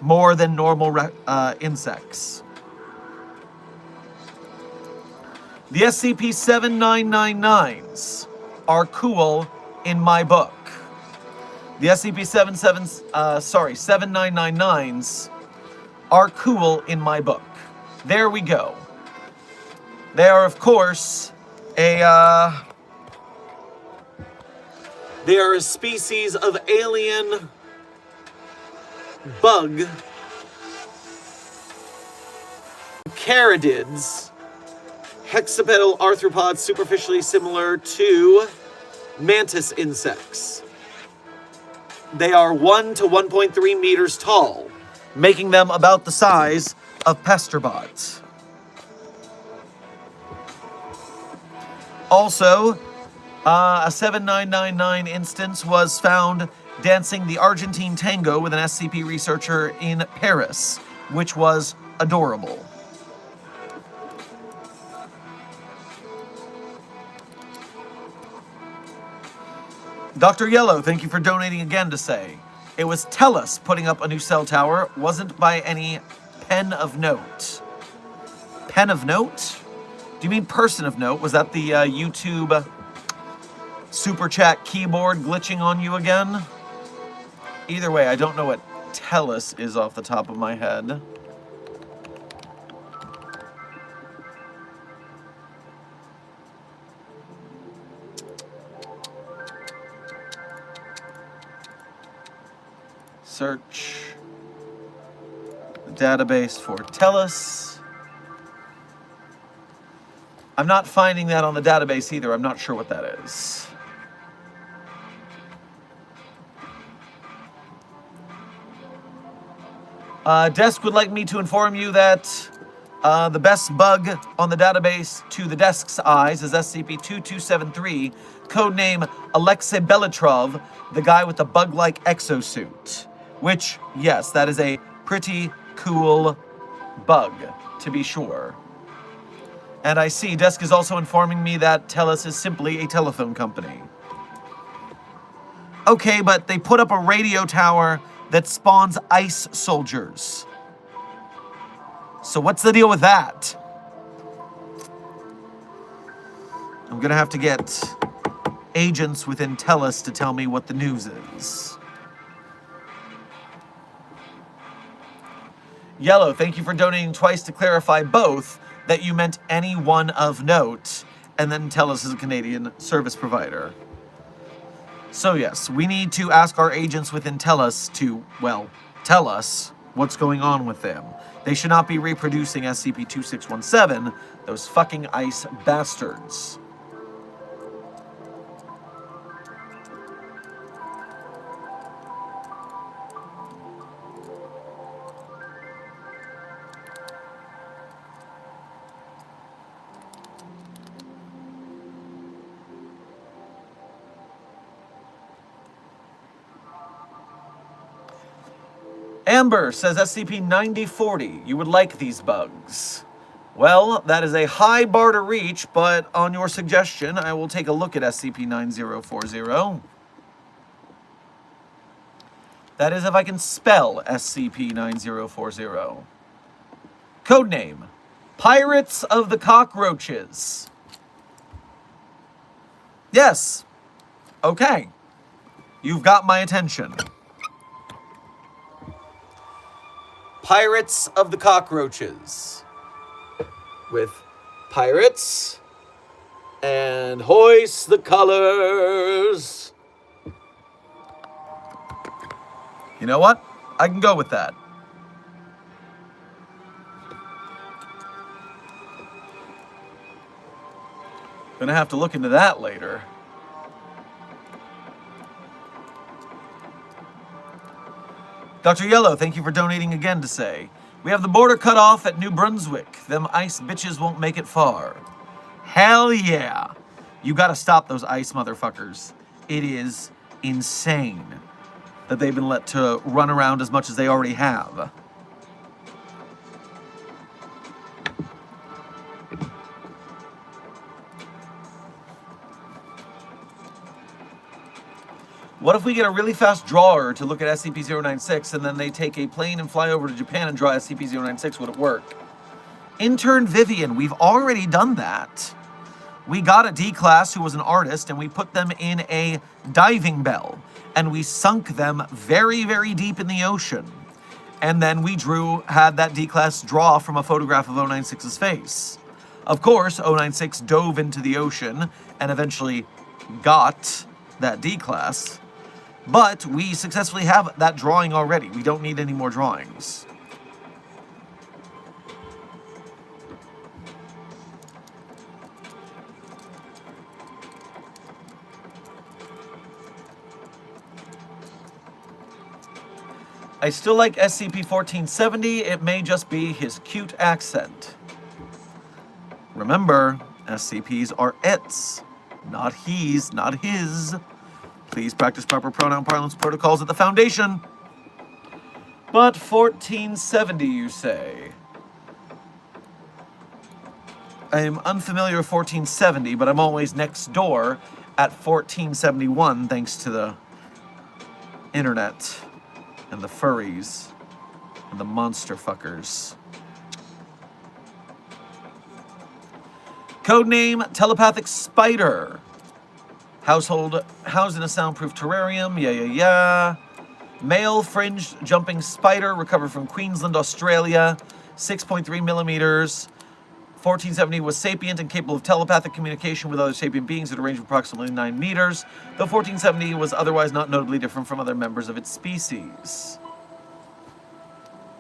[SPEAKER 1] more than normal insects. The SCP-7999s are cool in my book. The SCP-7999s are cool in my book. There we go. They are, of course, they are a species of alien bug caridids, hexapedal arthropods superficially similar to mantis insects. They are 1 to 1.3 meters tall, making them about the size of pesterbots. Also, a 7999 instance was found dancing the Argentine tango with an SCP researcher in Paris, which was adorable. Dr. Yellow, thank you for donating again to say, it was Tellus putting up a new cell tower, wasn't by any pen of note. Pen of note? Do you mean person of note? Was that the YouTube super chat keyboard glitching on you again? Either way, I don't know what Tellus is off the top of my head. Search the database for Tellus. I'm not finding that on the database either. I'm not sure what that is. Desk would like me to inform you that the best bug on the database to the desk's eyes is SCP-2273, codename Alexei Belitrov, the guy with the bug-like exosuit. Which, yes, that is a pretty cool bug, to be sure. And I see Desk is also informing me that Tellus is simply a telephone company. Okay, but they put up a radio tower that spawns ice soldiers. So what's the deal with that? I'm gonna have to get agents within Tellus to tell me what the news is. Yellow, thank you for donating twice to clarify both that you meant any one of note, and then Tellus is a Canadian service provider. So yes, we need to ask our agents within Tellus to, well, tell us what's going on with them. They should not be reproducing SCP-2617, those fucking ice bastards. Amber says SCP-9040. You would like these bugs. Well, that is a high bar to reach, but on your suggestion, I will take a look at SCP-9040. That is if I can spell SCP-9040. Codename, Pirates of the Cockroaches. Yes. Okay. You've got my attention. Pirates of the Cockroaches. With pirates and hoist the colors. You know what? I can go with that. Gonna have to look into that later. Dr. Yellow, thank you for donating again to say, we have the border cut off at New Brunswick. Them ice bitches won't make it far. Hell yeah. You gotta stop those ice motherfuckers. It is insane that they've been let to run around as much as they already have. What if we get a really fast drawer to look at SCP-096 and then they take a plane and fly over to Japan and draw SCP-096? Would it work? Intern Vivian, we've already done that. We got a D-class who was an artist and we put them in a diving bell and we sunk them very, very deep in the ocean. And then we had that D-class draw from a photograph of 096's face. Of course, 096 dove into the ocean and eventually got that D-class. But we successfully have that drawing already. We don't need any more drawings. I still like SCP-1470. It may just be his cute accent. Remember, SCPs are its, not he's, not his. Please practice proper pronoun parlance protocols at the Foundation. But 1470, you say? I am unfamiliar with 1470, but I'm always next door at 1471 thanks to the internet and the furries and the monster fuckers. Codename Telepathic Spider. Household housed in a soundproof terrarium. Yeah. Male fringed jumping spider recovered from Queensland, Australia. 6.3 millimeters. 1470 was sapient and capable of telepathic communication with other sapient beings at a range of approximately 9 meters, though 1470 was otherwise not notably different from other members of its species.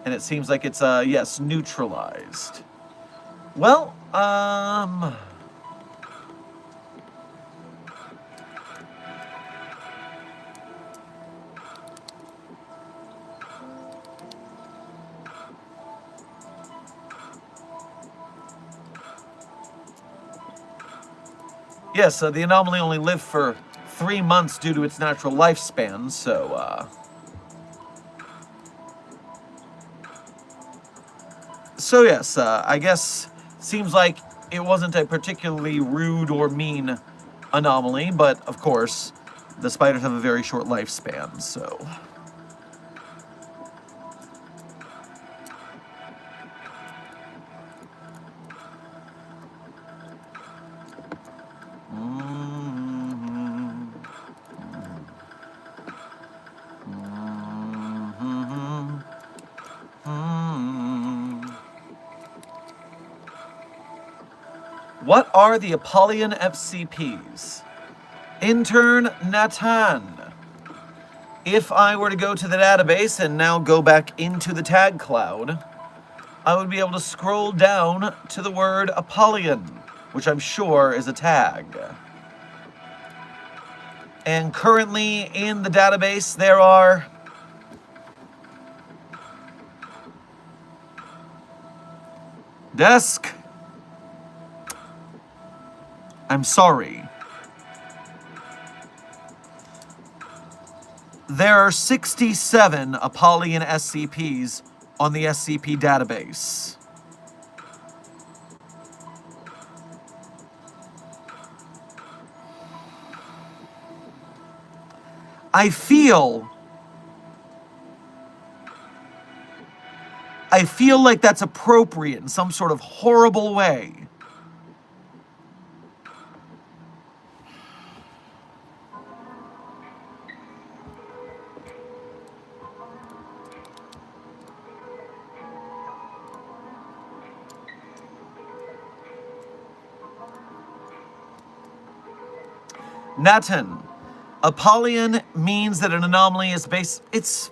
[SPEAKER 1] And it seems like it's, yes, neutralized. Well, yes, the anomaly only lived for 3 months due to its natural lifespan, so, So yes, I guess seems like it wasn't a particularly rude or mean anomaly, but of course, the spiders have a very short lifespan, so... What are the Apollyon FCPs? Intern Natan. If I were to go to the database and now go back into the tag cloud, I would be able to scroll down to the word Apollyon, which I'm sure is a tag. And currently in the database there are desk. I'm sorry. There are 67 Apollyon SCPs on the SCP database. I feel like that's appropriate in some sort of horrible way. Nathan, Apollyon means that an anomaly is based. It's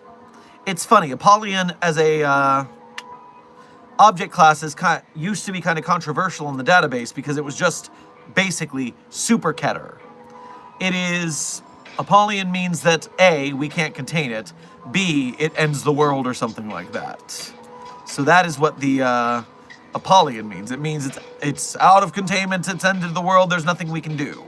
[SPEAKER 1] funny. Apollyon as a object class used to be kind of controversial in the database because it was just basically super Keter. Apollyon means that A, we can't contain it, B, it ends the world or something like that. So that is what the Apollyon means. It means it's out of containment, it's ended the world, there's nothing we can do.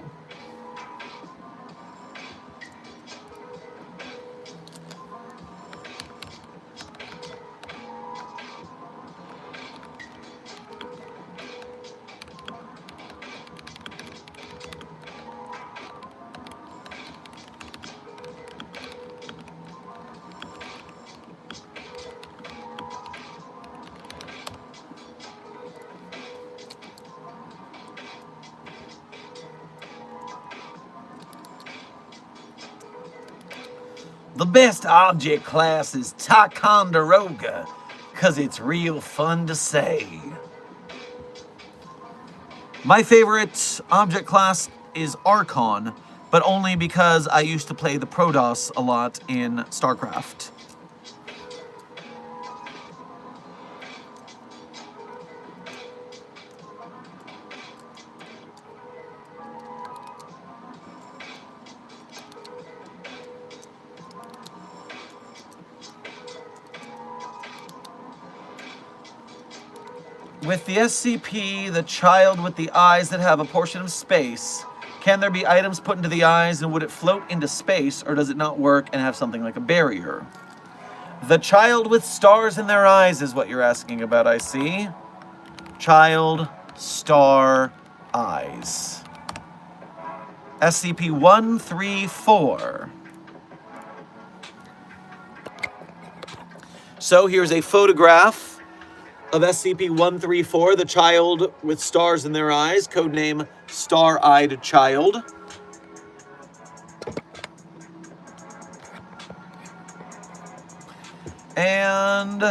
[SPEAKER 1] The best object class is Ticonderoga, because it's real fun to say. My favorite object class is Archon, but only because I used to play the Protoss a lot in StarCraft. With the SCP, the child with the eyes that have a portion of space, can there be items put into the eyes and would it float into space, or does it not work and have something like a barrier? The child with stars in their eyes is what you're asking about, I see. Child, star, eyes. SCP-134. So here's a photograph of SCP-134, the child with stars in their eyes, codename Star-Eyed Child. And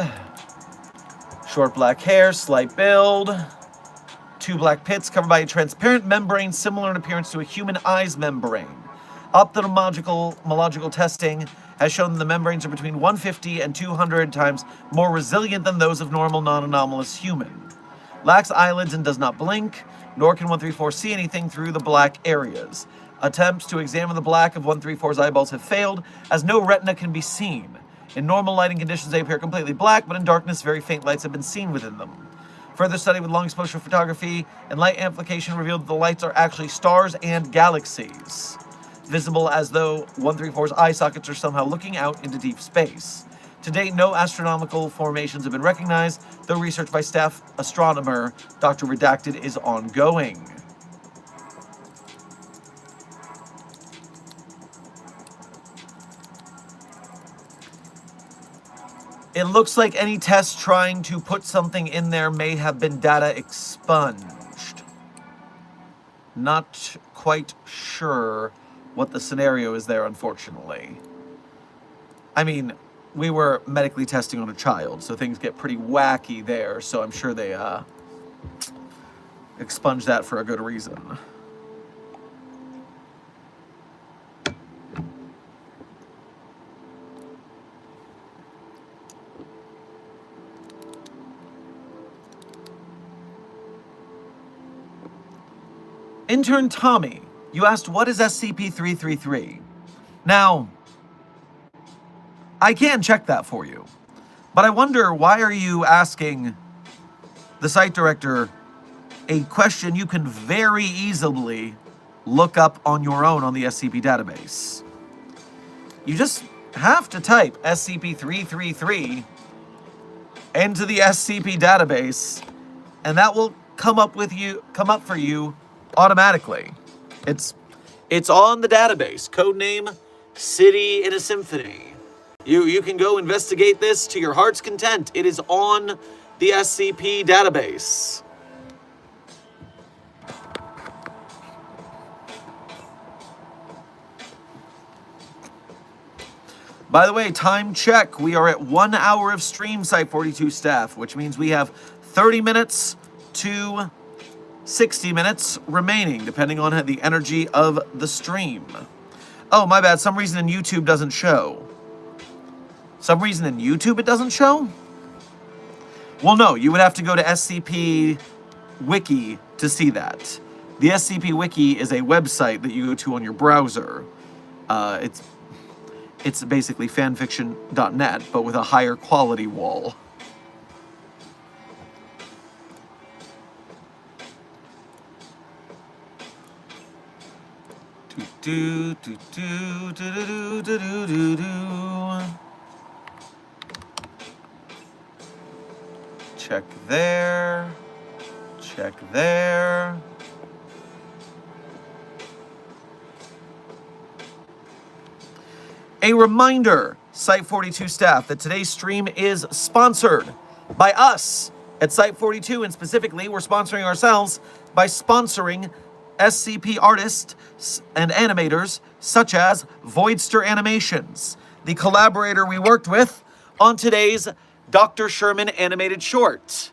[SPEAKER 1] short black hair, slight build, 2 black pits covered by a transparent membrane similar in appearance to a human eye's membrane. Ophthalmological testing has shown that the membranes are between 150 and 200 times more resilient than those of normal, non-anomalous human. Lacks eyelids and does not blink, nor can 134 see anything through the black areas. Attempts to examine the black of 134's eyeballs have failed, as no retina can be seen. In normal lighting conditions, they appear completely black, but in darkness, very faint lights have been seen within them. Further study with long exposure photography and light amplification revealed that the lights are actually stars and galaxies, visible as though 134's eye sockets are somehow looking out into deep space. To date, no astronomical formations have been recognized, though research by staff astronomer Dr. Redacted is ongoing. It looks like any test trying to put something in there may have been data expunged. Not quite sure what the scenario is there, unfortunately. I mean, we were medically testing on a child, so things get pretty wacky there, so I'm sure they expunged that for a good reason. Intern Tommy, you asked, what is SCP-333? Now, I can check that for you, but I wonder, why are you asking the site director a question you can very easily look up on your own on the SCP database? You just have to type SCP-333 into the SCP database, and that will come up for you automatically. It's on the database. Codename City in a Symphony. You can go investigate this to your heart's content. It is on the SCP database. By the way, time check. We are at 1 hour of stream, Site42 staff, which means we have 30 minutes to 60 minutes remaining, depending on the energy of the stream. Oh, my bad. Some reason in YouTube doesn't show. Some reason in YouTube it doesn't show? Well, no. You would have to go to SCP Wiki to see that. The SCP Wiki is a website that you go to on your browser. It's basically fanfiction.net, but with a higher quality wall. Check there. Check there. A reminder, Site42 staff, that today's stream is sponsored by us at Site42, and specifically, we're sponsoring ourselves by sponsoring SCP artists and animators such as Voidster Animations, the collaborator we worked with on today's Dr. Sherman animated short.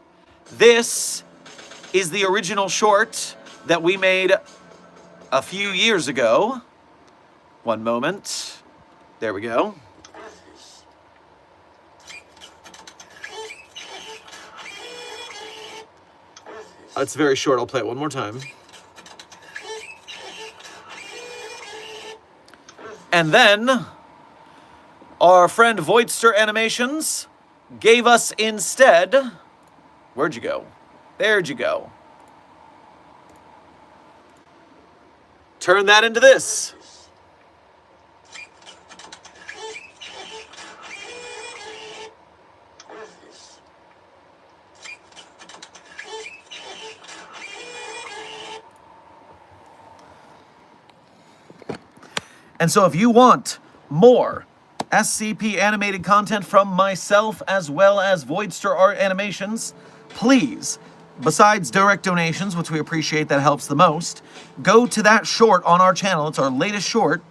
[SPEAKER 1] This is the original short that we made a few years ago. One moment. There we go. It's very short. I'll play it one more time. And then our friend Voidster Animations gave us instead... Where'd you go? There'd you go. Turn that into this. And so if you want more SCP animated content from myself as well as Voidster Art Animations, please, besides direct donations, which we appreciate, that helps the most, go to that short on our channel. It's our latest short.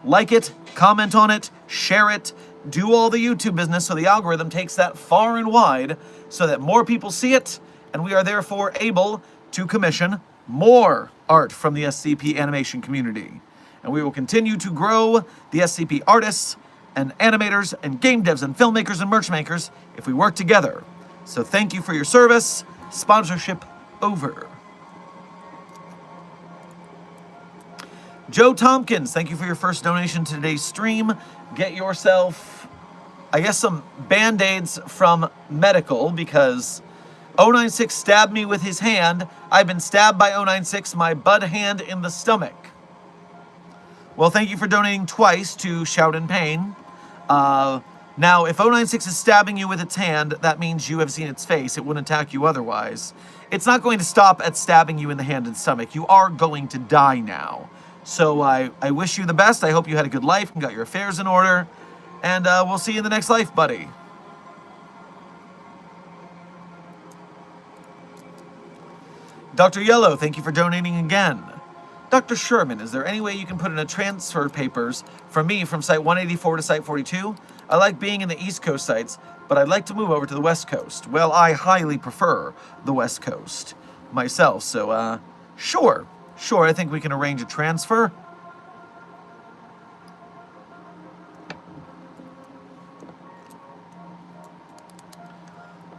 [SPEAKER 1] Like it, comment on it, share it, do all the YouTube business so the algorithm takes that far and wide so that more people see it, and we are therefore able to commission more art from the SCP animation community. And we will continue to grow the SCP artists and animators and game devs and filmmakers and merch makers if we work together. So thank you for your service. Sponsorship over. Joe Tompkins, thank you for your first donation to today's stream. Get yourself, I guess, some Band-Aids from medical, because 096 stabbed me with his hand. I've been stabbed by 096, my bud hand in the stomach. Well, thank you for donating twice to Shout in Pain. Now, if 096 is stabbing you with its hand, that means you have seen its face. It wouldn't attack you otherwise. It's not going to stop at stabbing you in the hand and stomach. You are going to die now. So I wish you the best. I hope you had a good life and got your affairs in order. And we'll see you in the next life, buddy. Dr. Yellow, thank you for donating again. Dr. Sherman, is there any way you can put in a transfer papers from me from Site 184 to Site 42? I like being in the East Coast sites, but I'd like to move over to the West Coast. Well, I highly prefer the West Coast myself, so, sure, I think we can arrange a transfer.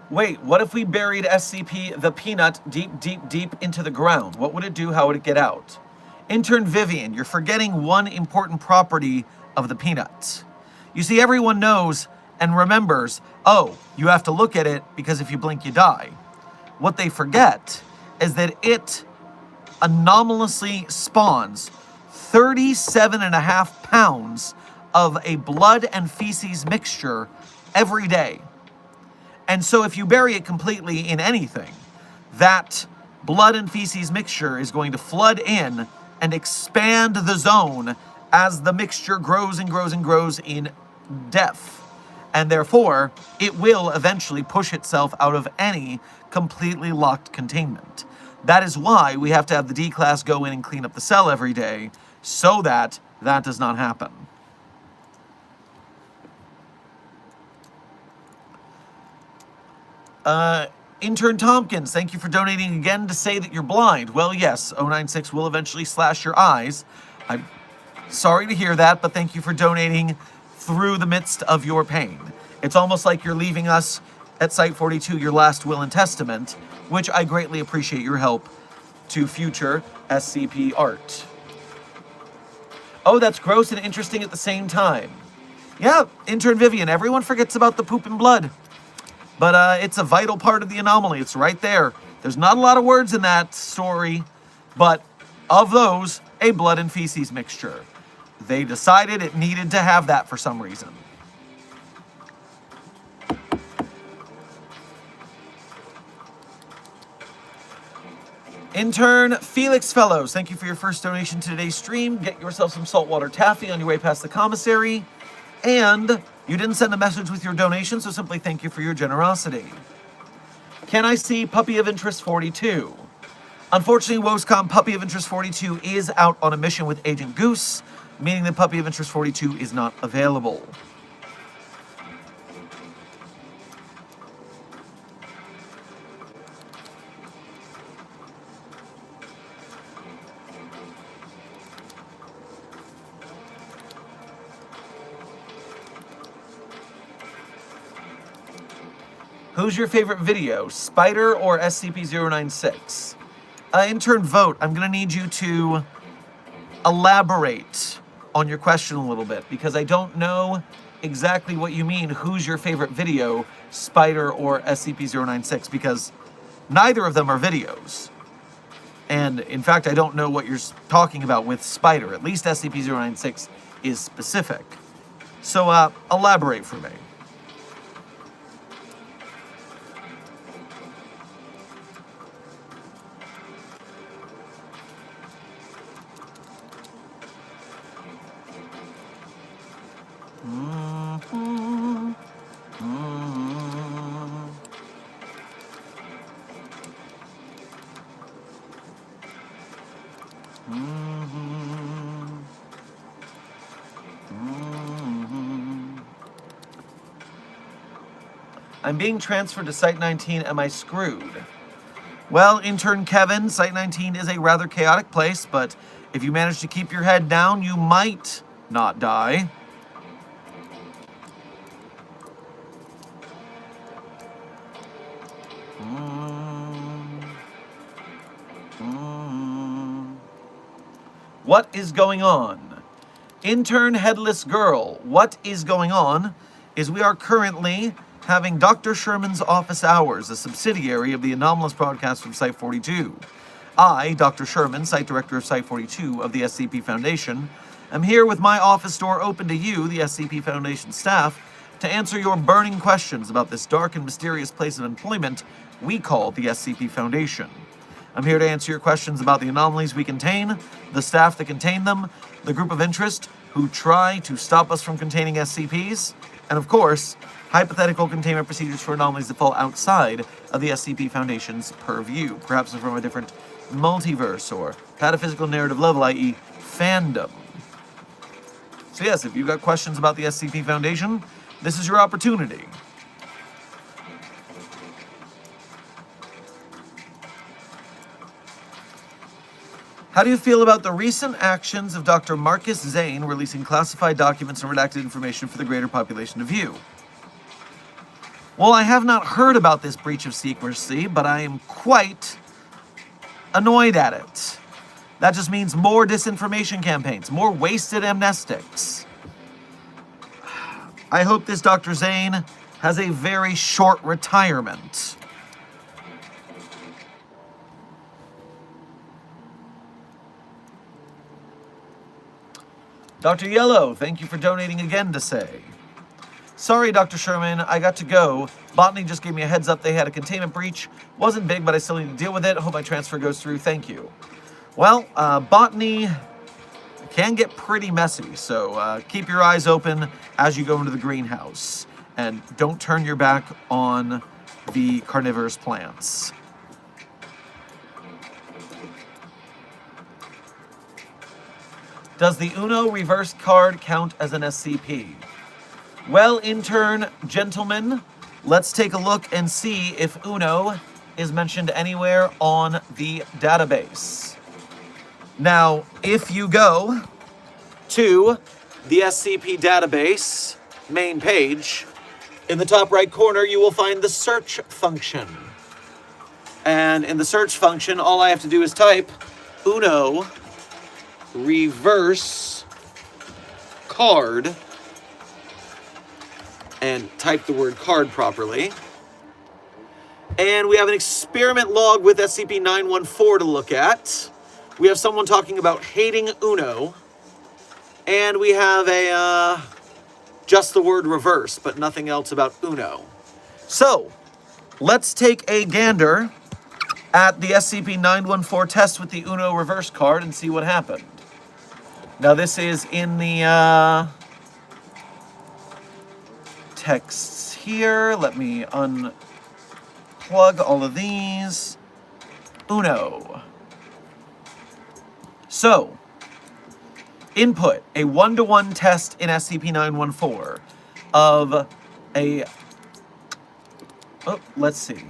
[SPEAKER 1] Wait, what if we buried SCP the Peanut deep into the ground? What would it do? How would it get out? Intern Vivian, you're forgetting one important property of the Peanut. You see, everyone knows and remembers, oh, you have to look at it because if you blink, you die. What they forget is that it anomalously spawns 37.5 pounds of a blood and feces mixture every day. And so if you bury it completely in anything, that blood and feces mixture is going to flood in and expand the zone as the mixture grows and grows and grows in depth. And therefore, it will eventually push itself out of any completely locked containment. That is why we have to have the D-Class go in and clean up the cell every day, so that that does not happen. Intern Tompkins, thank you for donating again to say that you're blind. Well, yes, 096 will eventually slash your eyes. I'm sorry to hear that, but thank you for donating through the midst of your pain. It's almost like you're leaving us at Site 42 your last will and testament, which I greatly appreciate your help to future SCP art. Oh, that's gross and interesting at the same time. Yeah, Intern Vivian, everyone forgets about the poop and blood. But it's a vital part of the anomaly. It's right there. There's not a lot of words in that story, but of those, a blood and feces mixture. They decided it needed to have that for some reason. Intern Felix Fellows, thank you for your first donation to today's stream. Get yourself some saltwater taffy on your way past the commissary. And you didn't send a message with your donation, so simply thank you for your generosity. Can I see Puppy of Interest 42? Unfortunately, WOSCOM Puppy of Interest 42 is out on a mission with Agent Goose, meaning that Puppy of Interest 42 is not available. Who's your favorite video, Spider or SCP-096? Intern Vote, I'm going to need you to elaborate on your question a little bit, because I don't know exactly what you mean. Who's your favorite video, Spider or SCP-096? Because neither of them are videos. And in fact, I don't know what you're talking about with Spider. At least SCP-096 is specific. So elaborate for me. I'm being transferred to Site 19. Am I screwed? Well, Intern Kevin, Site 19 is a rather chaotic place, but if you manage to keep your head down, you might not die. What is going on? Intern Headless Girl, what is going on is we are currently having Dr. Sherman's office hours, a subsidiary of the anomalous broadcast from Site 42. I, Dr. Sherman, Site Director of Site 42 of the SCP Foundation, am here with my office door open to you, the SCP Foundation staff, to answer your burning questions about this dark and mysterious place of employment we call the SCP Foundation. I'm here to answer your questions about the anomalies we contain, the staff that contain them, the group of interest who try to stop us from containing SCPs, and of course, hypothetical containment procedures for anomalies that fall outside of the SCP Foundation's purview, perhaps from a different multiverse or pataphysical narrative level, i.e. fandom. So yes, if you've got questions about the SCP Foundation, this is your opportunity. How do you feel about the recent actions of Dr. Marcus Zane releasing classified documents and redacted information for the greater population to view? Well, I have not heard about this breach of secrecy, but I am quite annoyed at it. That just means more disinformation campaigns, more wasted amnestics. I hope this Dr. Zane has a very short retirement. Dr. Yellow, thank you for donating again to say. Sorry, Dr. Sherman, I got to go. Botany just gave me a heads up they had a containment breach. Wasn't big, but I still need to deal with it. Hope my transfer goes through. Thank you. Well, Botany can get pretty messy, so keep your eyes open as you go into the greenhouse. And don't turn your back on the carnivorous plants. Does the Uno reverse card count as an SCP? Well, intern, gentlemen, let's take a look and see if Uno is mentioned anywhere on the database. Now, if you go to the SCP database main page, in the top right corner, you will find the search function. And in the search function, all I have to do is type Uno reverse card and type the word card properly. And we have an experiment log with SCP-914 to look at. We have someone talking about hating Uno. And we have a, just the word reverse, but nothing else about Uno. So, let's take a gander at the SCP-914 test with the Uno reverse card and see what happened. Now, this is in the texts here. Let me unplug all of these. Uno. So, input, a 1-to-1 test in SCP-914 of a... Oh, let's see.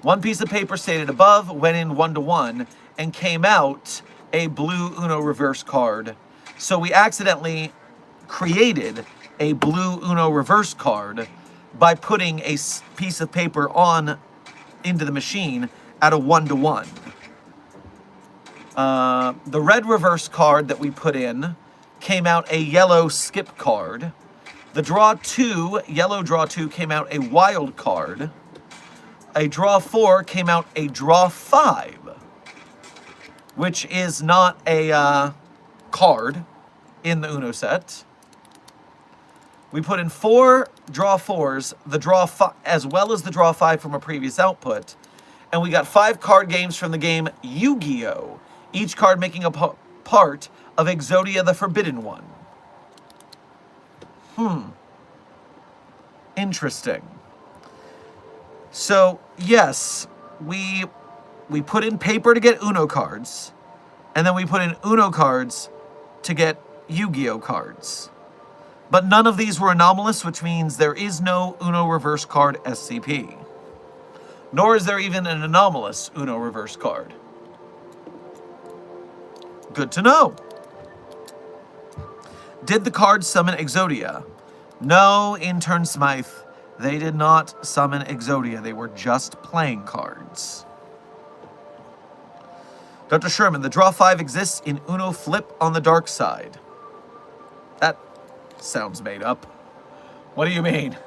[SPEAKER 1] One piece of paper stated above went in 1-to-1 and came out a blue Uno reverse card. So we accidentally created a blue Uno reverse card by putting a piece of paper into the machine at a 1-to-1. The red reverse card that we put in came out a yellow skip card. The draw 2, yellow draw 2, came out a wild card. A draw 4 came out a draw 5, which is not a card in the Uno set. We put in 4 draw 4s, the draw 5, as well as the draw 5 from a previous output, and we got 5 card games from the game Yu-Gi-Oh! Each card making a part of Exodia the Forbidden One. Interesting. So, yes, we put in paper to get Uno cards, and then we put in Uno cards to get Yu-Gi-Oh cards. But none of these were anomalous, which means there is no Uno reverse card SCP. Nor is there even an anomalous Uno reverse card. Good to know. Did the cards summon Exodia? No, intern Smythe. They did not summon Exodia. They were just playing cards. Dr. Sherman, the draw 5 exists in Uno Flip on the dark side. That sounds made up. What do you mean?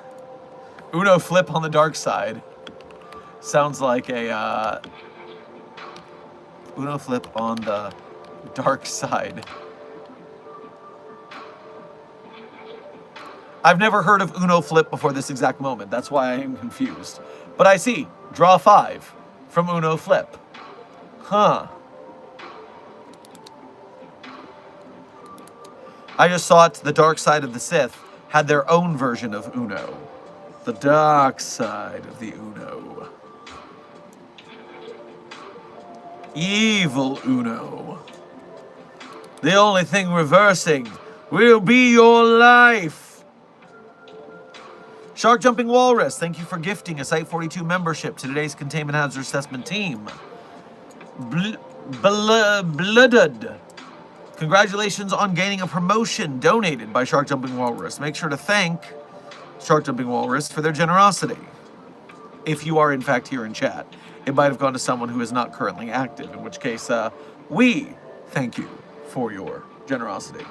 [SPEAKER 1] Uno Flip on the dark side. Sounds like a, Uno Flip on the dark side. I've never heard of Uno Flip before this exact moment. That's why I am confused. But I see. Draw 5 from Uno Flip. Huh. I just thought the dark side of the Sith had their own version of Uno. The dark side of the Uno. Evil Uno. The only thing reversing will be your life. Shark Jumping Walrus, thank you for gifting a Site 42 membership to today's Containment Hazard Assessment team. Blooded. Congratulations on gaining a promotion donated by Shark Jumping Walrus. Make sure to thank Shark Jumping Walrus for their generosity. If you are in fact here in chat. It might have gone to someone who is not currently active, in which case we thank you for your generosity.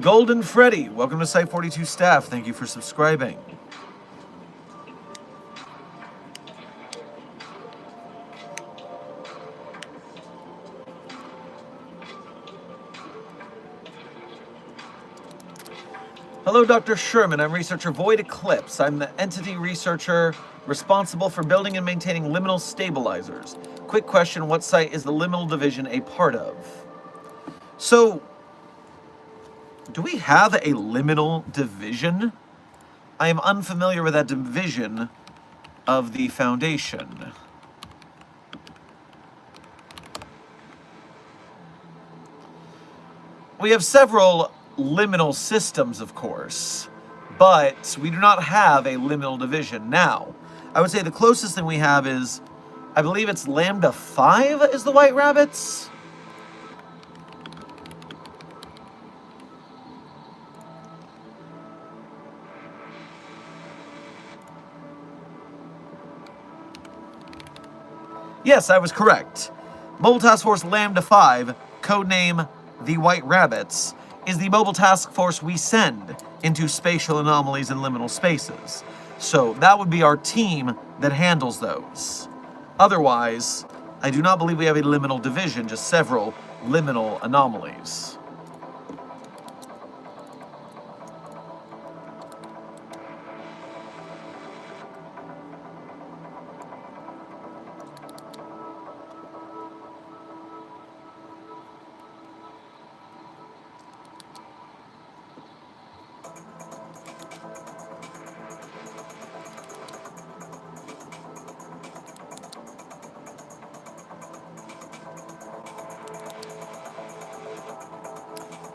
[SPEAKER 1] Golden Freddy, welcome to Site 42 staff. Thank you for subscribing. Hello, Dr. Sherman. I'm researcher Void Eclipse. I'm the entity researcher responsible for building and maintaining liminal stabilizers. Quick question, what site is the liminal division a part of? So, do we have a liminal division? I am unfamiliar with that division of the Foundation. We have several liminal systems, of course, but we do not have a liminal division. Now, I would say the closest thing we have is, I believe it's Lambda 5 is the White Rabbits? Yes, I was correct. Mobile Task Force Lambda 5, codename the White Rabbits, is the mobile task force we send into spatial anomalies and liminal spaces. So that would be our team that handles those. Otherwise, I do not believe we have a liminal division, just several liminal anomalies.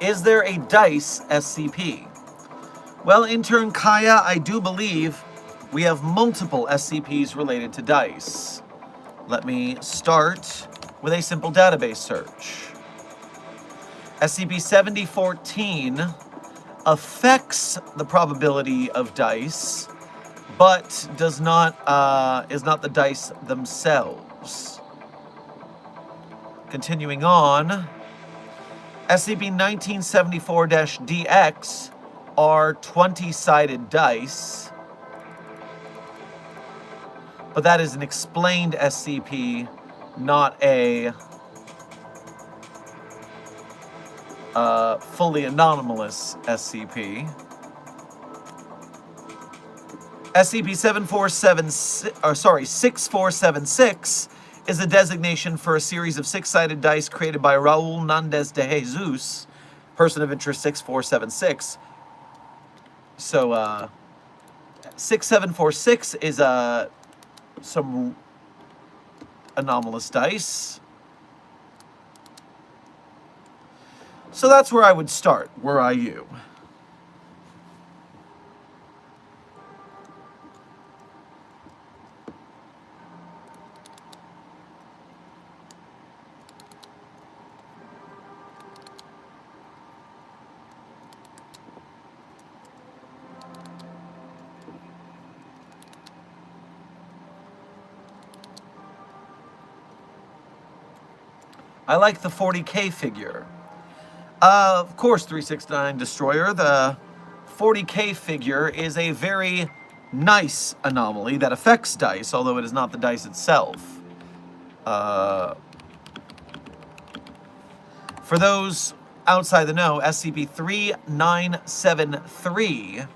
[SPEAKER 1] Is there a DICE SCP? Well, intern Kaya, I do believe we have multiple SCPs related to DICE. Let me start with a simple database search. SCP-7014 affects the probability of DICE, but does not is not the DICE themselves. Continuing on, SCP-1974-DX are 20-sided dice, but that is an explained SCP, not a fully anomalous SCP. SCP-6476 is a designation for a series of 6-sided dice created by Raul Nández de Jesus, person of interest 6476. So, 6746 is some anomalous dice. So that's where I would start, were I you. I like the 40K figure. Of course, 369 Destroyer, the 40K figure is a very nice anomaly that affects dice, although it is not the dice itself. For those outside the know, SCP-3973,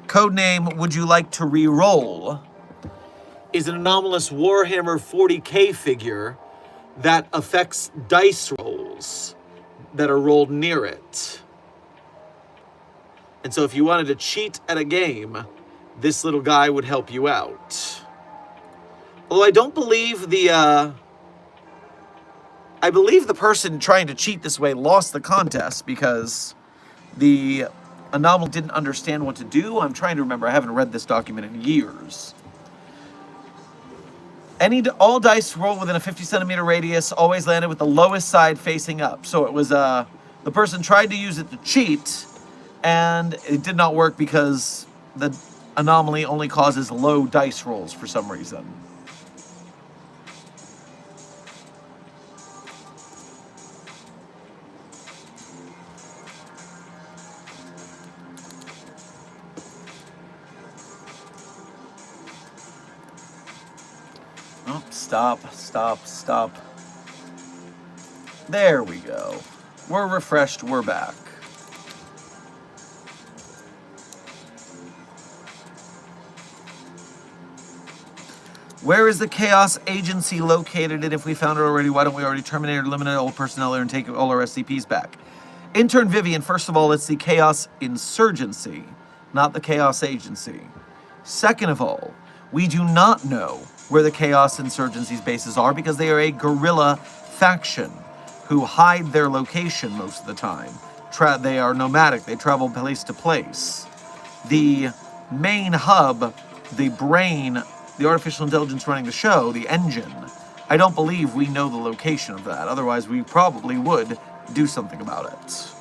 [SPEAKER 1] codename Would You Like to Re-Roll, is an anomalous Warhammer 40K figure that affects dice rolls that are rolled near it. And so if you wanted to cheat at a game, this little guy would help you out. Although I don't believe I believe the person trying to cheat this way lost the contest because the anomaly didn't understand what to do. I'm trying to remember. I haven't read this document in years. All dice rolled within a 50-centimeter radius always landed with the lowest side facing up. So it was the person tried to use it to cheat, and it did not work because the anomaly only causes low dice rolls for some reason. Stop. There we go. We're refreshed, we're back. Where is the Chaos Agency located? And if we found it already, why don't we already terminate or eliminate all personnel there and take all our SCPs back? Intern Vivian, first of all, it's the Chaos Insurgency, not the Chaos Agency. Second of all, we do not know where the Chaos Insurgency's bases are because they are a guerrilla faction who hide their location most of the time. They are nomadic. They travel place to place. The main hub, the brain, the artificial intelligence running the show, the engine, I don't believe we know the location of that. Otherwise, we probably would do something about it.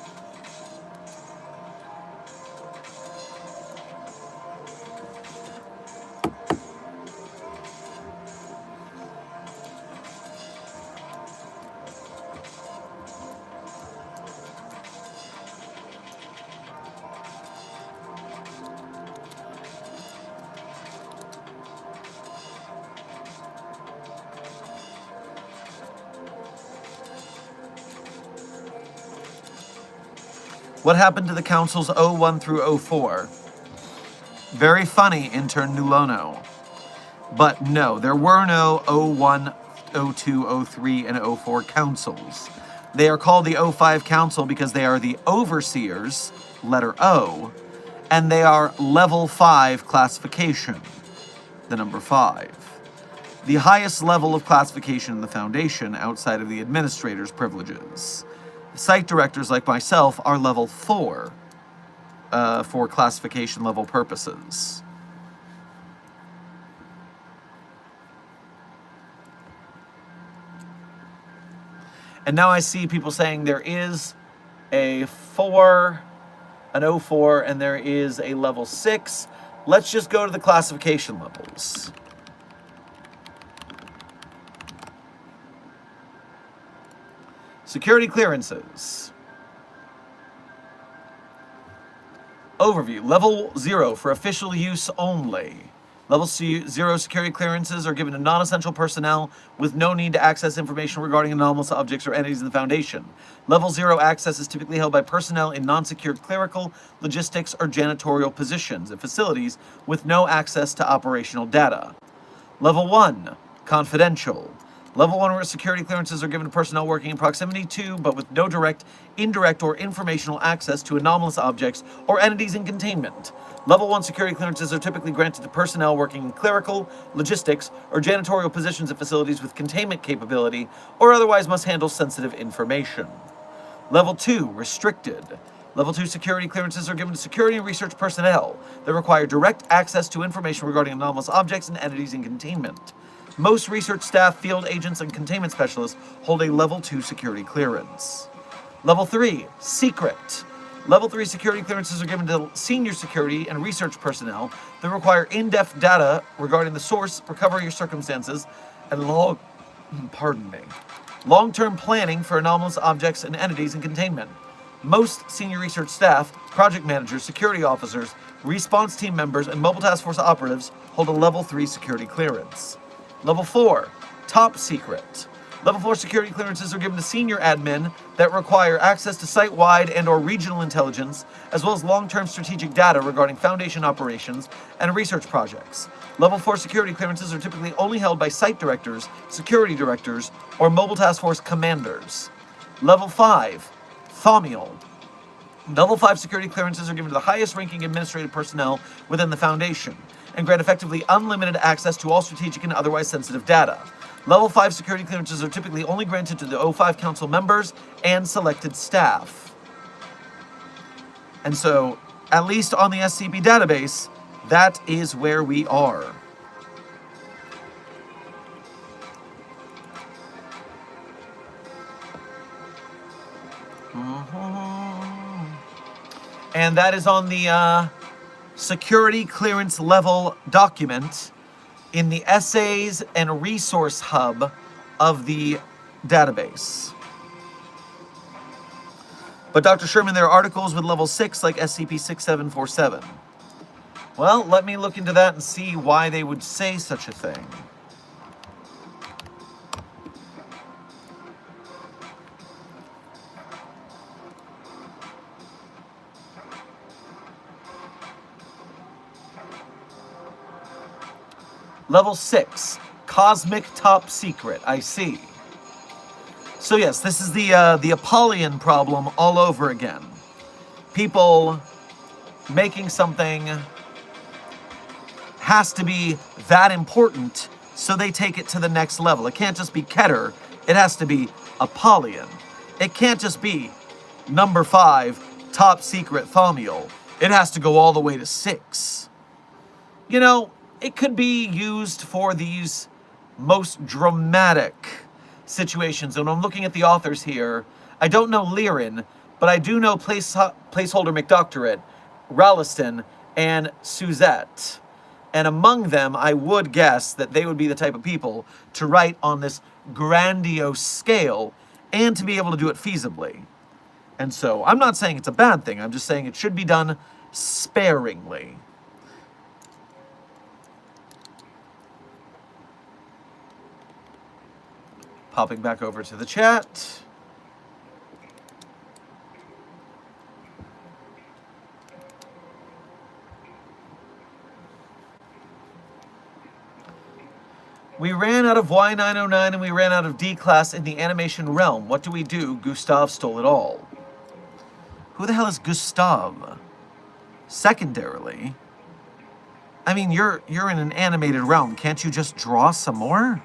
[SPEAKER 1] What happened to the councils 01 through 04? Very funny, intern Nulono. But no, there were no 01, 02, 03, and 04 councils. They are called the 05 council because they are the overseers, letter O, and they are level 5 classification, the number 5. The highest level of classification in the Foundation outside of the administrator's privileges. Site directors like myself are level 4 for classification level purposes. And now I see people saying there is a 4, an 04, and there is a level 6. Let's just go to the classification levels. Security clearances. Overview. Level 0 for official use only. Level 0 security clearances are given to non-essential personnel with no need to access information regarding anomalous objects or entities in the Foundation. Level 0 access is typically held by personnel in non-secured clerical, logistics, or janitorial positions at facilities with no access to operational data. Level 1, confidential. Level 1 security clearances are given to personnel working in proximity to, but with no direct, indirect, or informational access to anomalous objects or entities in containment. Level 1 security clearances are typically granted to personnel working in clerical, logistics, or janitorial positions at facilities with containment capability, or otherwise must handle sensitive information. Level 2, restricted. Level 2 security clearances are given to security and research personnel that require direct access to information regarding anomalous objects and entities in containment. Most research staff, field agents, and containment specialists hold a Level 2 security clearance. Level 3, secret. Level 3 security clearances are given to senior security and research personnel that require in-depth data regarding the source, recovery, or circumstances, and long-term planning for anomalous objects and entities in containment. Most senior research staff, project managers, security officers, response team members, and mobile task force operatives hold a Level 3 security clearance. Level 4, top secret. Level 4 security clearances are given to senior admin that require access to site-wide and or regional intelligence, as well as long-term strategic data regarding Foundation operations and research projects. Level 4 security clearances are typically only held by site directors, security directors, or mobile task force commanders. Level 5, Thaumiel. Level 5 security clearances are given to the highest-ranking administrative personnel within the Foundation, and grant effectively unlimited access to all strategic and otherwise sensitive data. Level 5 security clearances are typically only granted to the 05 Council members and selected staff. And so, at least on the SCP database, that is where we are. And that is on the security clearance level document in the essays and resource hub of the database. But Dr. Sherman, there are articles with level 6 like SCP-6747. Well, let me look into that and see why they would say such a thing. Level 6, Cosmic Top Secret. I see. So yes, this is the Apollyon problem all over again. People making something has to be that important, so they take it to the next level. It can't just be Keter, it has to be Apollyon. It can't just be number 5, top secret Thaumiel. It has to go all the way to 6. You know, it could be used for these most dramatic situations. And I'm looking at the authors here. I don't know Lirin, but I do know placeholder McDoctorate, Ralliston, and Suzette. And among them, I would guess that they would be the type of people to write on this grandiose scale and to be able to do it feasibly. And so I'm not saying it's a bad thing. I'm just saying it should be done sparingly. Popping back over to the chat. We ran out of Y909 and we ran out of D-Class in the animation realm. What do we do? Gustav stole it all. Who the hell is Gustav? Secondarily, I mean, you're in an animated realm. Can't you just draw some more?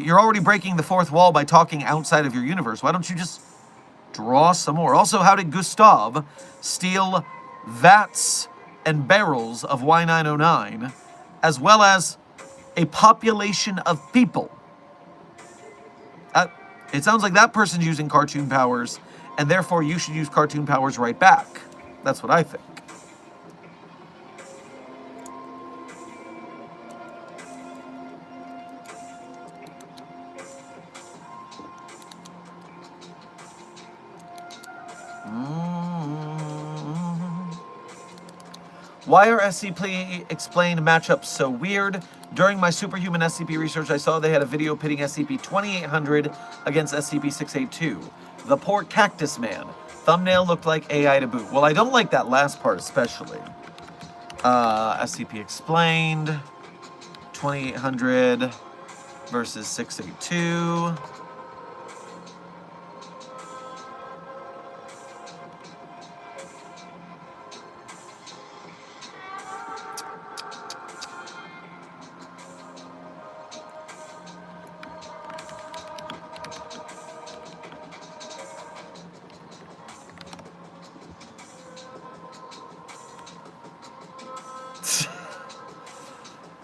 [SPEAKER 1] You're already breaking the fourth wall by talking outside of your universe. Why don't you just draw some more? Also, how did Gustav steal vats and barrels of Y909, as well as a population of people? It sounds like that person's using cartoon powers, and therefore you should use cartoon powers right back. That's what I think. Why are SCP explained matchups so weird? During my superhuman SCP research, I saw they had a video pitting SCP-2800 against SCP-682. The poor cactus man. Thumbnail looked like AI to boot. Well, I don't like that last part especially. SCP explained. 2800 versus 682.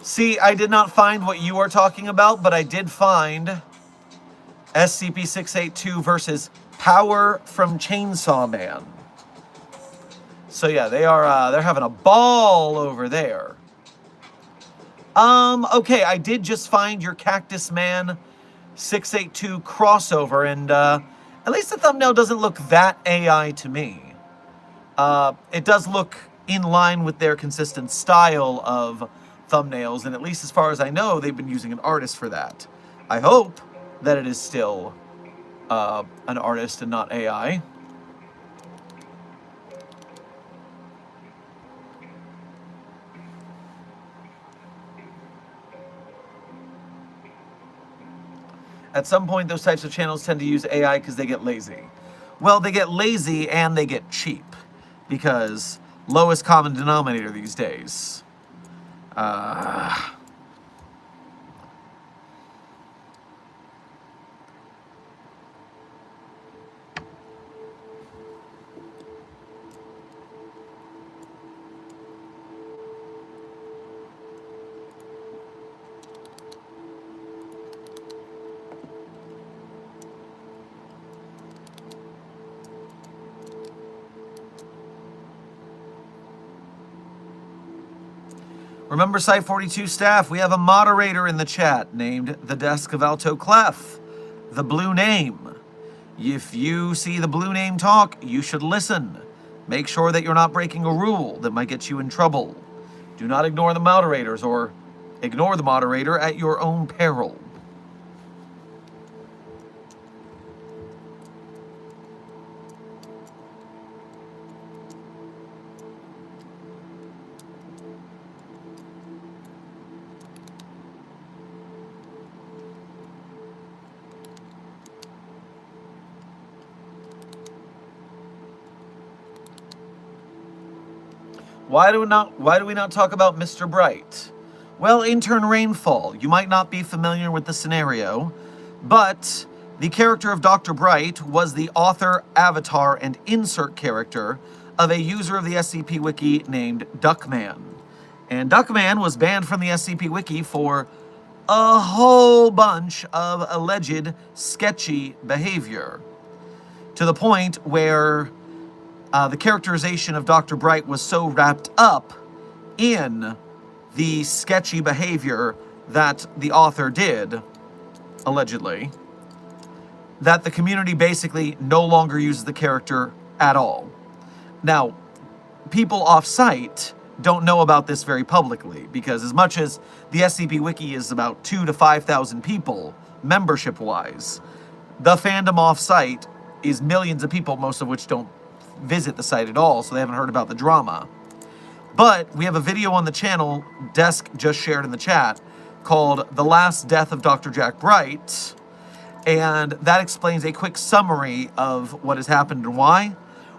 [SPEAKER 1] See, I did not find what you are talking about, but I did find SCP-682 versus Power from Chainsaw Man. So yeah, they're having a ball over there. Okay, I did just find your Cactus Man 682 crossover, and at least the thumbnail doesn't look that AI to me. It does look in line with their consistent style of thumbnails, and at least as far as I know, they've been using an artist for that. I hope that it is still an artist and not AI. At some point, those types of channels tend to use AI because they get lazy. Well, they get lazy and they get cheap because lowest common denominator these days. Remember, Site 42 staff, we have a moderator in the chat named the Desk of Alto Clef, the blue name. If you see the blue name talk, you should listen. Make sure that you're not breaking a rule that might get you in trouble. Do not ignore the moderators or ignore the moderator at your own peril. Why do we not talk about Mr. Bright? Well, intern Rainfall, you might not be familiar with the scenario, but the character of Dr. Bright was the author, avatar, and insert character of a user of the SCP Wiki named Duckman. And Duckman was banned from the SCP Wiki for a whole bunch of alleged sketchy behavior, to the point where the characterization of Dr. Bright was so wrapped up in the sketchy behavior that the author did, allegedly, that the community basically no longer uses the character at all. Now, people off-site don't know about this very publicly, because as much as the SCP Wiki is about 2,000 to 5,000 people, membership-wise, the fandom off-site is millions of people, most of which don't visit the site at all, so they haven't heard about the drama. But we have a video on the channel, Desk just shared in the chat, called The Last Death of Dr. Jack Bright, and that explains a quick summary of what has happened and why,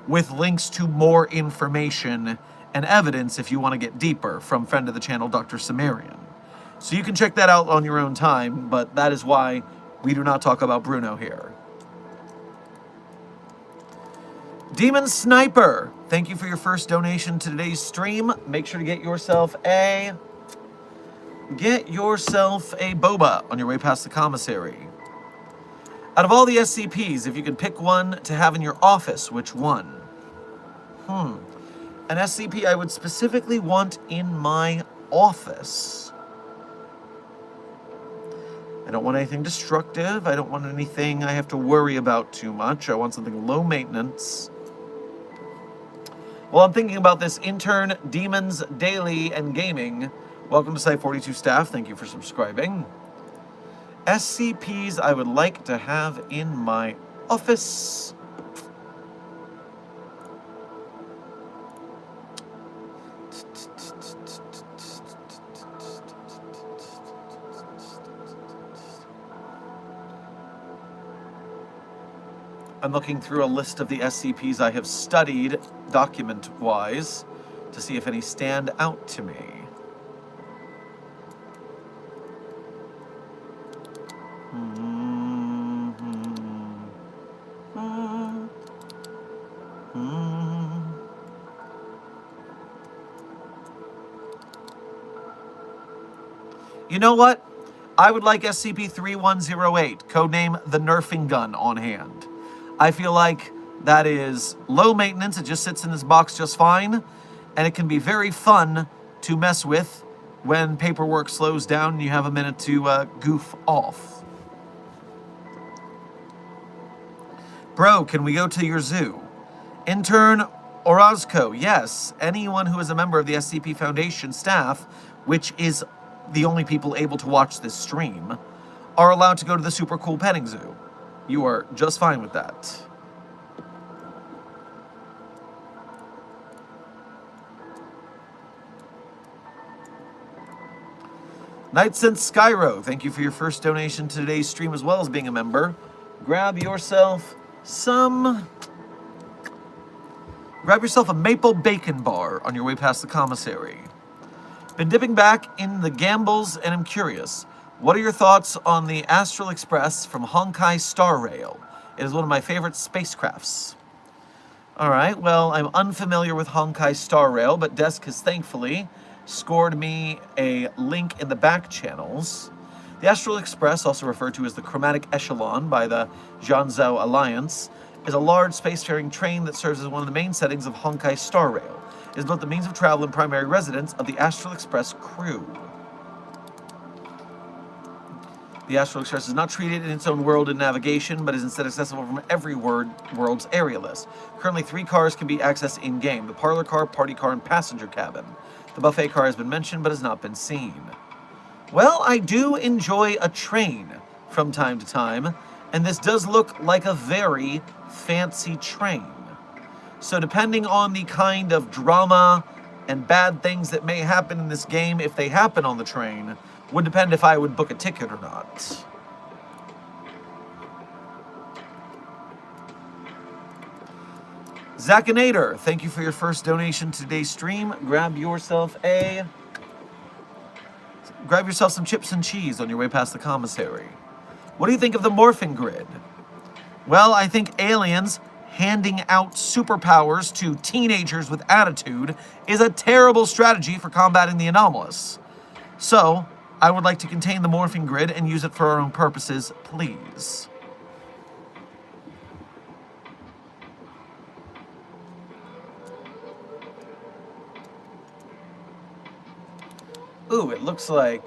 [SPEAKER 1] with links to more information and evidence if you want to get deeper, from friend of the channel, Dr. Sumerian. So you can check that out on your own time, but that is why we do not talk about Bruno here. Demon Sniper, thank you for your first donation to today's stream. Make sure to get yourself a boba on your way past the commissary. Out of all the SCPs, if you could pick one to have in your office, which one? An SCP I would specifically want in my office. I don't want anything destructive. I don't want anything I have to worry about too much. I want something low maintenance. Well, I'm thinking about this, intern Demons Daily and Gaming. Welcome to Site 42 staff. Thank you for subscribing. SCPs I would like to have in my office. I'm looking through a list of the SCPs I have studied, document-wise, to see if any stand out to me. You know what? I would like SCP-3108, codename the Nerfing Gun, on hand. I feel like that is low maintenance, it just sits in this box just fine, and it can be very fun to mess with when paperwork slows down and you have a minute to goof off. Bro, can we go to your zoo? Intern Orozco, yes. Anyone who is a member of the SCP Foundation staff, which is the only people able to watch this stream, are allowed to go to the super cool petting zoo. You are just fine with that. Night Sense Skyro, thank you for your first donation to today's stream as well as being a member. Grab yourself a maple bacon bar on your way past the commissary. Been dipping back in the gambles and I'm curious. What are your thoughts on the Astral Express from Honkai Star Rail? It is one of my favorite spacecrafts. Alright, well, I'm unfamiliar with Honkai Star Rail, but Desk has thankfully scored me a link in the back channels. The Astral Express, also referred to as the Chromatic Echelon by the Zhanzhou Alliance, is a large spacefaring train that serves as one of the main settings of Honkai Star Rail. It is both the means of travel and primary residence of the Astral Express crew. The Astral Express is not treated in its own world in navigation, but is instead accessible from every world's area list. Currently, 3 cars can be accessed in-game: the parlor car, party car, and passenger cabin. The buffet car has been mentioned, but has not been seen. Well, I do enjoy a train from time to time, and this does look like a very fancy train. So depending on the kind of drama and bad things that may happen in this game, if they happen on the train, would depend if I would book a ticket or not. Zakinator, thank you for your first donation to today's stream. Grab yourself some chips and cheese on your way past the commissary. What do you think of the morphing grid? Well, I think aliens handing out superpowers to teenagers with attitude is a terrible strategy for combating the anomalous. So, I would like to contain the morphing grid and use it for our own purposes, please. Ooh, it looks like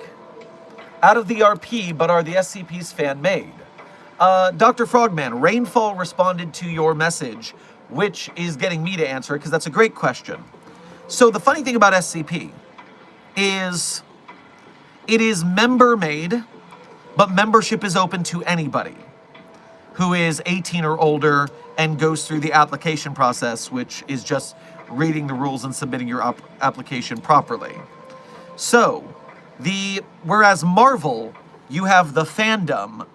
[SPEAKER 1] out of the RP, but are the SCPs fan-made? Dr. Frogman, Rainfall responded to your message, which is getting me to answer it, because that's a great question. So the funny thing about SCP is it is member-made, but membership is open to anybody who is 18 or older and goes through the application process, which is just reading the rules and submitting your application properly. So, whereas Marvel, you have the fandom,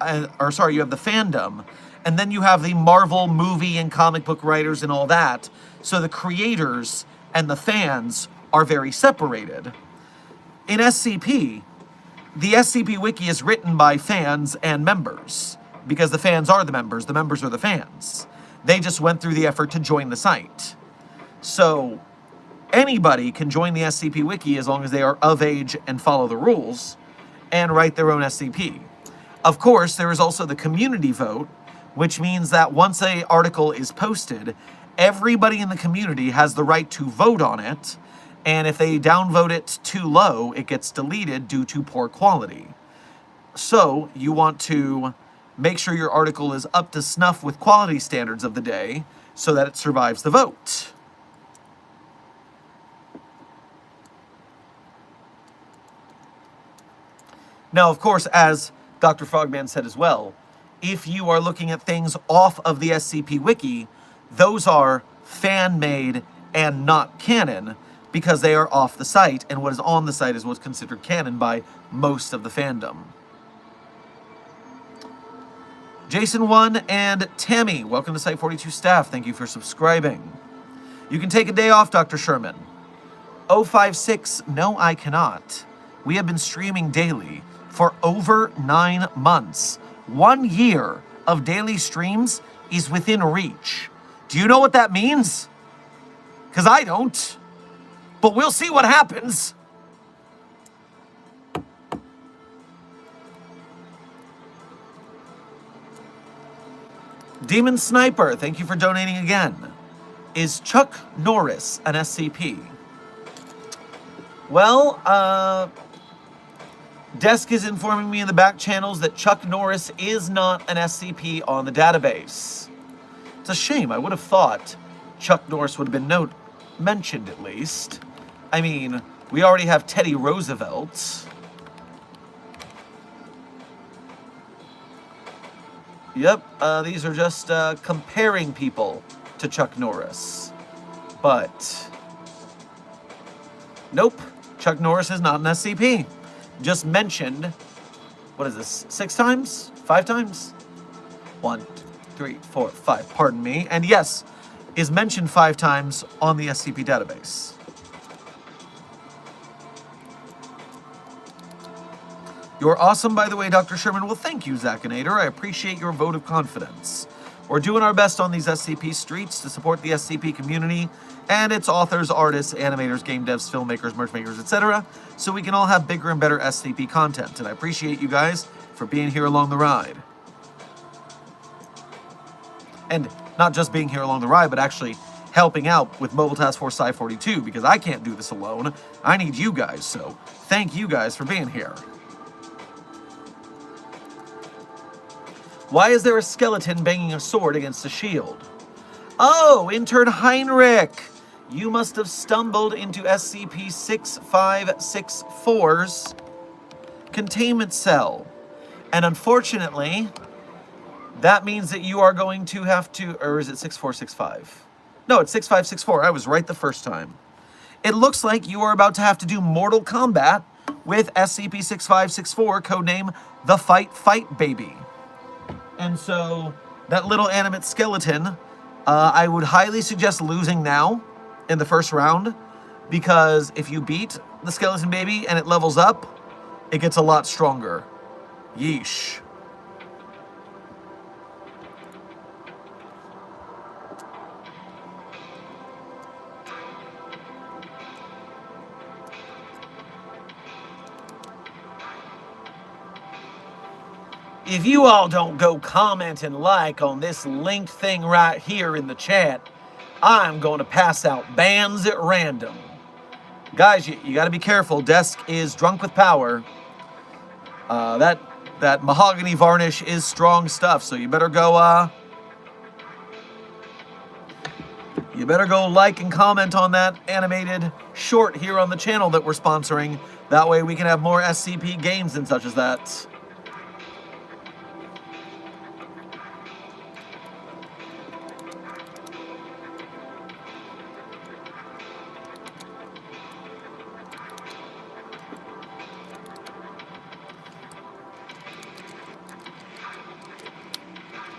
[SPEAKER 1] you have the fandom, and then you have the Marvel movie and comic book writers and all that. So the creators and the fans are very separated. In SCP, the SCP Wiki is written by fans and members, because the fans are the members are the fans. They just went through the effort to join the site. So, anybody can join the SCP Wiki as long as they are of age and follow the rules and write their own SCP. Of course, there is also the community vote, which means that once an article is posted, everybody in the community has the right to vote on it, and if they downvote it too low, it gets deleted due to poor quality. So, you want to make sure your article is up to snuff with quality standards of the day so that it survives the vote. Now, of course, as Dr. Frogman said as well, if you are looking at things off of the SCP Wiki, those are fan-made and not canon because they are off the site, and what is on the site is what's considered canon by most of the fandom. Jason1 and Tammy, welcome to Site 42 staff. Thank you for subscribing. You can take a day off, Dr. Sherman. 056, no, I cannot. We have been streaming daily for over 9 months. 1 year of daily streams is within reach. Do you know what that means? Because I don't. But we'll see what happens. Demon Sniper, thank you for donating again. Is Chuck Norris an SCP? Well, Desk is informing me in the back channels that Chuck Norris is not an SCP on the database. It's a shame. I would have thought Chuck Norris would have been mentioned at least. I mean, we already have Teddy Roosevelt. Yep, these are just comparing people to Chuck Norris. But, nope, Chuck Norris is not an SCP. Just mentioned, what is this, 6 times? 5 times? 1, 2, 3, 4, 5, pardon me. And yes, is mentioned 5 times on the SCP database. You're awesome, by the way, Dr. Sherman. Well, thank you, Zakinator. I appreciate your vote of confidence. We're doing our best on these SCP streets to support the SCP community and its authors, artists, animators, game devs, filmmakers, merch makers, etc., so we can all have bigger and better SCP content. And I appreciate you guys for being here along the ride. And not just being here along the ride, but actually helping out with Mobile Task Force Sci 42, because I can't do this alone. I need you guys, so thank you guys for being here. Why is there a skeleton banging a sword against a shield? Oh, Intern Heinrich! You must have stumbled into SCP-6564's containment cell. And unfortunately, that means that you are going to have to... Or is it 6465? No, it's 6564. I was right the first time. It looks like you are about to have to do mortal combat with SCP-6564, codename The Fight Baby. And so, that little animate skeleton I would highly suggest losing now in the first round, because if you beat the skeleton baby and it levels up, it gets a lot stronger. Yeesh. If you all don't go comment and like on this linked thing right here in the chat, I'm going to pass out bans at random. Guys, you got to be careful. Desk is drunk with power. That mahogany varnish is strong stuff, so you better go like and comment on that animated short here on the channel that we're sponsoring. That way we can have more SCP games and such as that.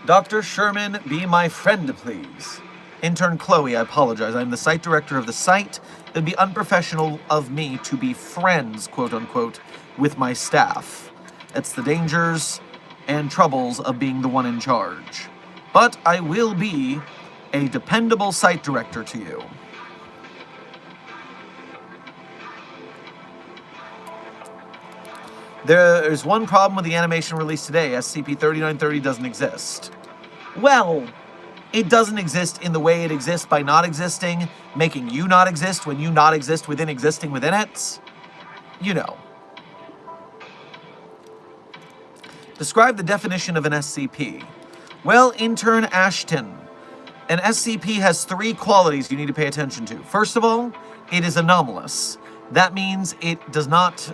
[SPEAKER 1] Dr. Sherman, be my friend, please. Intern Chloe, I apologize. I'm the site director of the site. It'd be unprofessional of me to be friends, quote unquote, with my staff. It's the dangers and troubles of being the one in charge. But I will be a dependable site director to you. There's one problem with the animation released today. SCP-3930 doesn't exist. Well, it doesn't exist in the way it exists by not existing, making you not exist when you not exist within existing within it. You know. Describe the definition of an SCP. Well, Intern Ashton, an SCP has 3 qualities you need to pay attention to. First of all, it is anomalous. That means it does not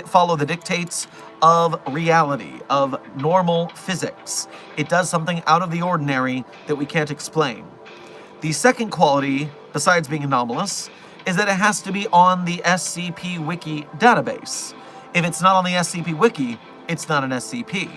[SPEAKER 1] follow the dictates of reality, of normal physics. It does something out of the ordinary that we can't explain. The second quality, besides being anomalous, is that it has to be on the SCP Wiki database. If it's not on the SCP Wiki, it's not an SCP.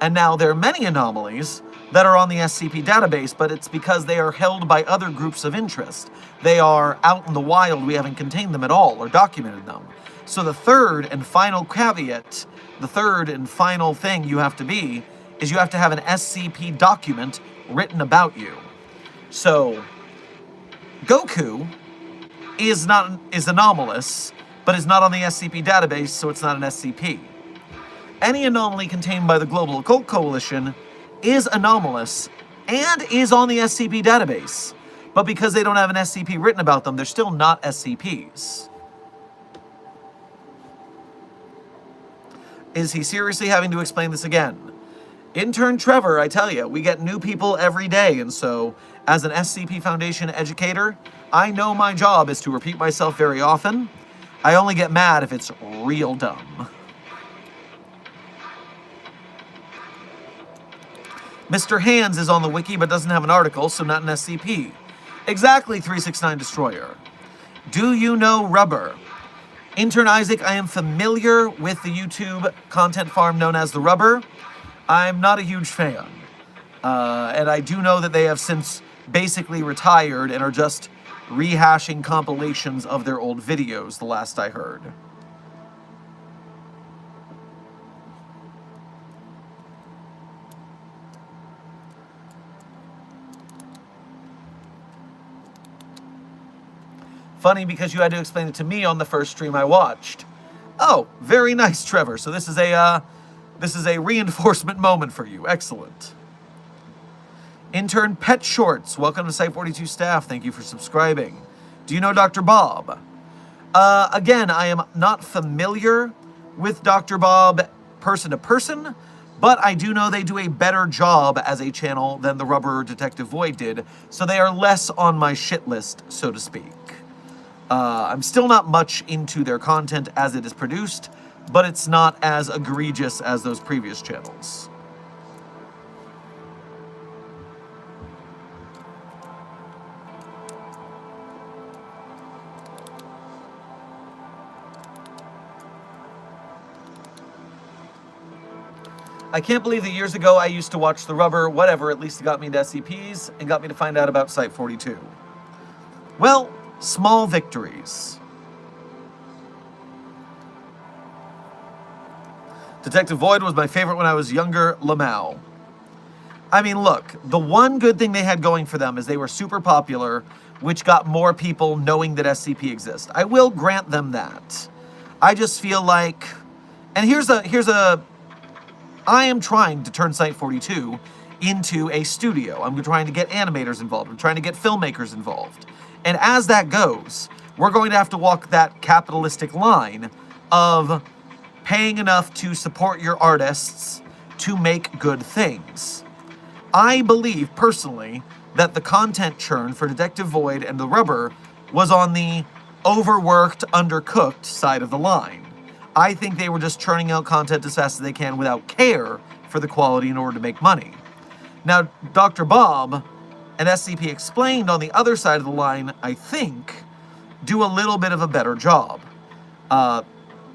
[SPEAKER 1] And now there are many anomalies that are on the SCP database, but it's because they are held by other groups of interest. They are out in the wild, we haven't contained them at all or documented them. So the third and final caveat, the third and final thing you have to be, is you have to have an SCP document written about you. So, GOOOO is anomalous, but is not on the SCP database, so it's not an SCP. Any anomaly contained by the Global Occult Coalition is anomalous and is on the SCP database. But because they don't have an SCP written about them, they're still not SCPs. Is he seriously having to explain this again? Intern Trevor, I tell you, we get new people every day, and so as an SCP Foundation educator, I know my job is to repeat myself very often. I only get mad if it's real dumb. Mr. Hands is on the wiki but doesn't have an article, so not an SCP. Exactly, 369 Destroyer. Do you know Rubber? Intern Isaac, I am familiar with the YouTube content farm known as The Rubber. I'm not a huge fan. And I do know that they have since basically retired and are just rehashing compilations of their old videos, the last I heard. Funny because you had to explain it to me on the first stream I watched. Oh, very nice, Trevor. So this is a reinforcement moment for you. Excellent. Intern Pet Shorts, welcome to Site 42 staff. Thank you for subscribing. Do you know Dr. Bob? Again, I am not familiar with Dr. Bob person to person, but I do know they do a better job as a channel than the Rubber Detective Void did, so they are less on my shit list, so to speak. I'm still not much into their content as it is produced, but it's not as egregious as those previous channels. I can't believe that years ago I used to watch The Rubber, whatever, at least it got me into SCPs and got me to find out about Site 42. Well, small victories. Detective Void was my favorite when I was younger, Lamau. I mean, look, the one good thing they had going for them is they were super popular, which got more people knowing that SCP exists. I will grant them that. I just feel like, and here's a, I am trying to turn Site 42 into a studio. I'm trying to get animators involved. I'm trying to get filmmakers involved. And as that goes, we're going to have to walk that capitalistic line of paying enough to support your artists to make good things. I believe, personally, that the content churn for Detective Void and The Rubber was on the overworked, undercooked side of the line. I think they were just churning out content as fast as they can without care for the quality in order to make money. Now, Dr. Bob and SCP Explained on the other side of the line, I think, do a little bit of a better job.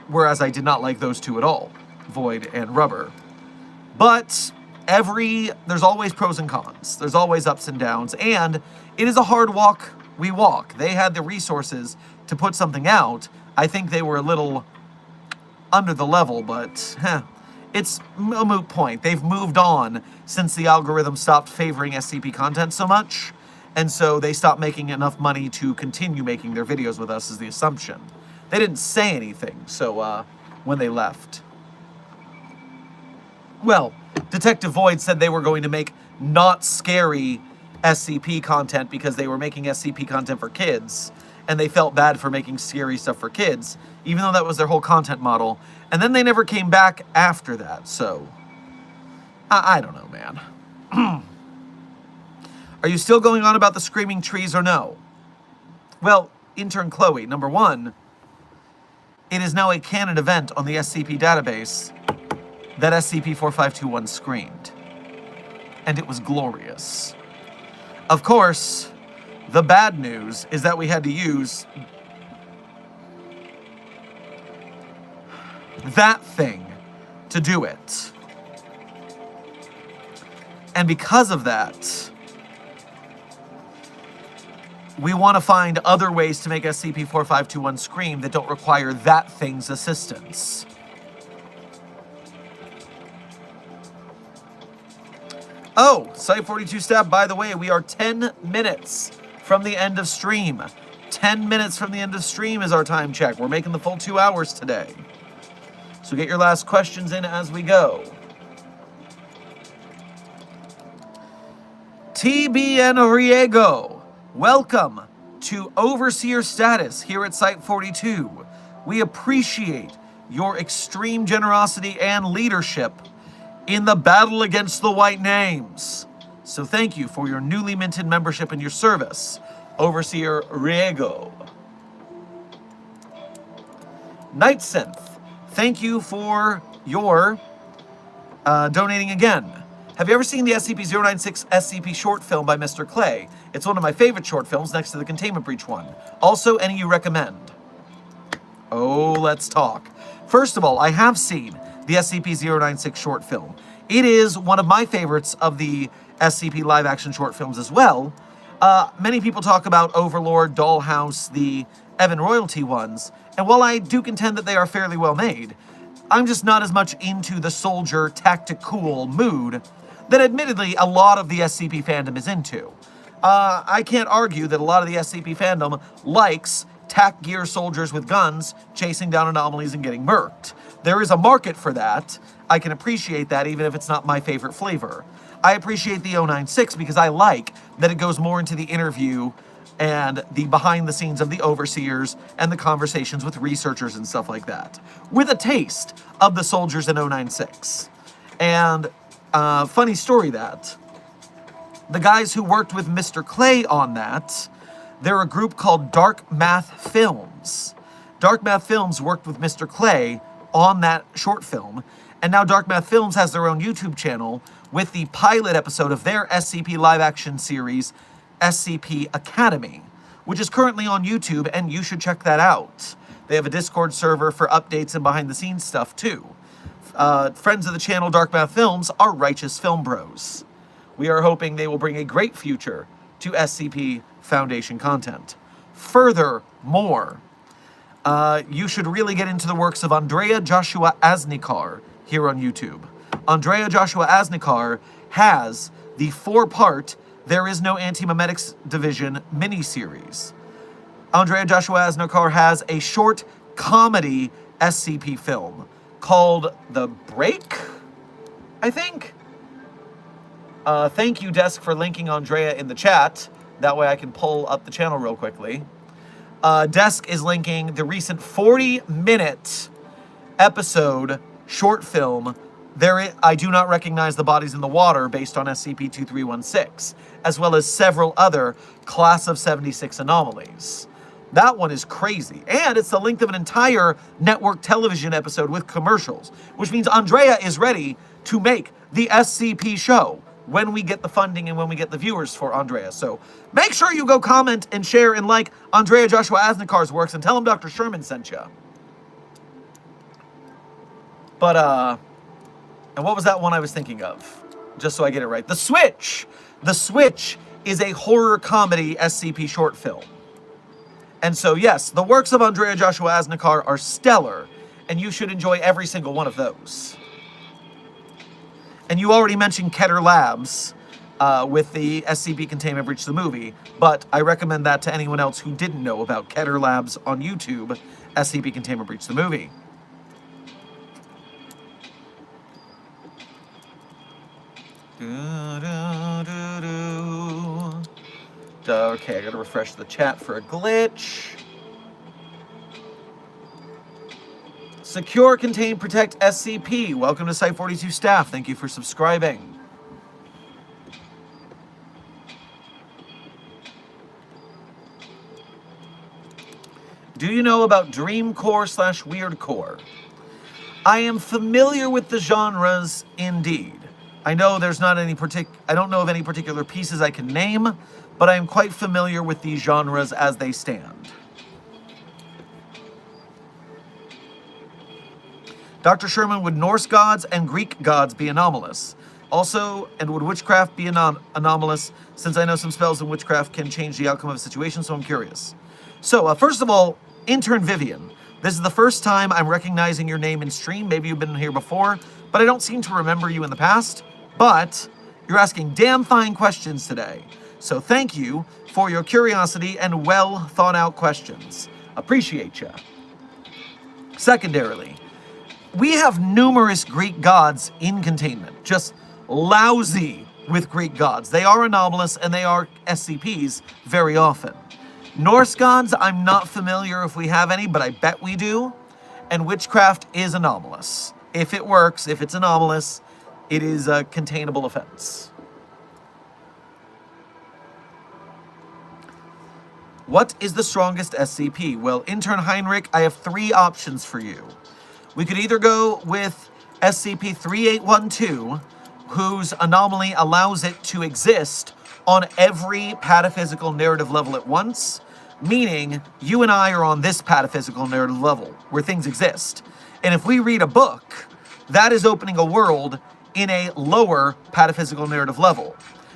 [SPEAKER 1] Whereas I did not like those two at all, Void and Rubber. But there's always pros and cons. There's always ups and downs, and it is a hard walk we walk. They had the resources to put something out. I think they were a little under the level, but it's a moot point. They've moved on since the algorithm stopped favoring SCP content so much, and so they stopped making enough money to continue making their videos with us, is the assumption. They didn't say anything, so when they left. Well, Detective Void said they were going to make not scary SCP content because they were making SCP content for kids, and they felt bad for making scary stuff for kids, even though that was their whole content model. And then they never came back after that, so I don't know, man. Are you still going on about the screaming trees or no? Well, intern Chloe, number one, it is now a canon event on the SCP database that SCP-4521 screamed. And it was glorious. Of course, the bad news is that we had to use that thing to do it. And because of that, we want to find other ways to make SCP-4521 scream that don't require that thing's assistance. Oh, Site 42 staff, by the way, we are 10 minutes from the end of stream. 10 minutes from the end of stream is our time check. We're making the full 2 hours today. So get your last questions in as we go. TBN Riego, welcome to Overseer status here at Site 42. We appreciate your extreme generosity and leadership in the battle against the White Names. So thank you for your newly minted membership and your service, Overseer Riego. Night Synth, thank you for your donating again. Have you ever seen the SCP-096 SCP short film by Mr. Clay? It's one of my favorite short films next to the Containment Breach one. Also, any you recommend? Oh, let's talk. First of all, I have seen the SCP-096 short film. It is one of my favorites of the SCP live-action short films as well. Many people talk about Overlord, Dollhouse, the Evan Royalty ones, and while I do contend that they are fairly well made, I'm just not as much into the soldier tactical mood that admittedly a lot of the SCP fandom is into. I can't argue that a lot of the SCP fandom likes tac gear soldiers with guns chasing down anomalies and getting murked. There is a market for that. I can appreciate that even if it's not my favorite flavor. I appreciate the 096 because I like that it goes more into the interview and the behind the scenes of the overseers and the conversations with researchers and stuff like that, with a taste of the soldiers in 096. And funny story that the guys who worked with Mr. Clay on that, they're a group called Dark Math Films. Dark Math Films worked with Mr. Clay on that short film, and now Dark Math Films has their own YouTube channel with the pilot episode of their SCP live-action series, SCP Academy, which is currently on YouTube, and you should check that out. They have a Discord server for updates and behind-the-scenes stuff, too. friends of the channel Dark Math Films are righteous film bros. We are hoping they will bring a great future to SCP Foundation content. Furthermore, you should really get into the works of Andrea Joshua Asnikar here on YouTube. Andrea Joshua Asnikar has the 4-part There Is No Anti-Memetics Division miniseries. Andrea Joshua Asnikar has a short comedy SCP film called The Break, I think? Thank you, Desk, for linking Andrea in the chat. That way I can pull up the channel real quickly. Desk is linking the recent 40-minute episode short film, I Do Not Recognize the Bodies in the Water, based on SCP-2316, as well as several other Class of 76 anomalies. That one is crazy. And it's the length of an entire network television episode with commercials, which means Andrea is ready to make the SCP show when we get the funding and when we get the viewers for Andrea. So make sure you go comment and share and like Andrea Joshua Asnikar's works and tell him Dr. Sherman sent you. But, and what was that one I was thinking of? Just so I get it right. The Switch! The Switch is a horror comedy SCP short film. And so, yes, the works of Andrea Joshua Asnikar are stellar, and you should enjoy every single one of those. And you already mentioned Keter Labs with the SCP Containment Breach the movie, but I recommend that to anyone else who didn't know about Keter Labs on YouTube, SCP Containment Breach the movie. Okay, I gotta refresh the chat for a glitch. Secure, Contain, Protect SCP. Welcome to Site 42 staff. Thank you for subscribing. Do you know about Dreamcore/Weirdcore? I am familiar with the genres indeed. I know there's not any I don't know of any particular pieces I can name, but I am quite familiar with these genres as they stand. Dr. Sherman, would Norse gods and Greek gods be anomalous? Also, and would witchcraft be anomalous, since I know some spells in witchcraft can change the outcome of a situation, so I'm curious. So, first of all, Intern Vivian, this is the first time I'm recognizing your name in stream. Maybe you've been here before, but I don't seem to remember you in the past. But you're asking damn fine questions today. So thank you for your curiosity and well thought out questions. Appreciate ya. Secondarily, we have numerous Greek gods in containment. Just lousy with Greek gods. They are anomalous and they are SCPs very often. Norse gods, I'm not familiar if we have any, but I bet we do. And witchcraft is anomalous. If it works, if it's anomalous, it is a containable offense. What is the strongest SCP? Well, Intern Heinrich, I have 3 options for you. We could either go with SCP-3812, whose anomaly allows it to exist on every pataphysical narrative level at once, meaning you and I are on this pataphysical narrative level, where things exist. And if we read a book, that is opening a world in a lower pataphysical narrative level.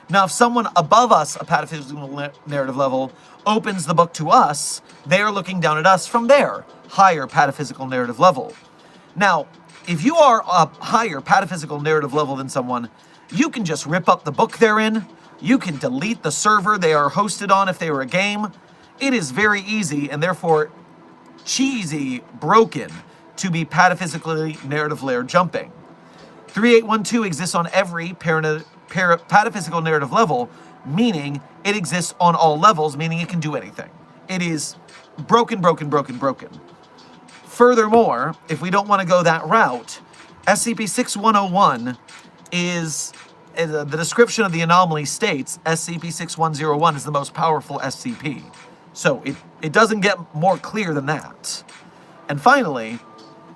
[SPEAKER 1] Now, if someone above us, a pataphysical narrative level, opens the book to us, they are looking down at us from their higher pataphysical narrative level. Now, if you are a higher pataphysical narrative level than someone, you can just rip up the book they're in. You can delete the server they are hosted on if they were a game. It is very easy and therefore cheesy, broken, to be pataphysically narrative layer jumping. 3812 exists on every pataphysical narrative level, meaning it exists on all levels, meaning it can do anything. It is broken, broken, broken, broken. Furthermore, if we don't want to go that route, SCP-6101 is, the description of the anomaly states, SCP-6101 is the most powerful SCP. So it doesn't get more clear than that. And finally,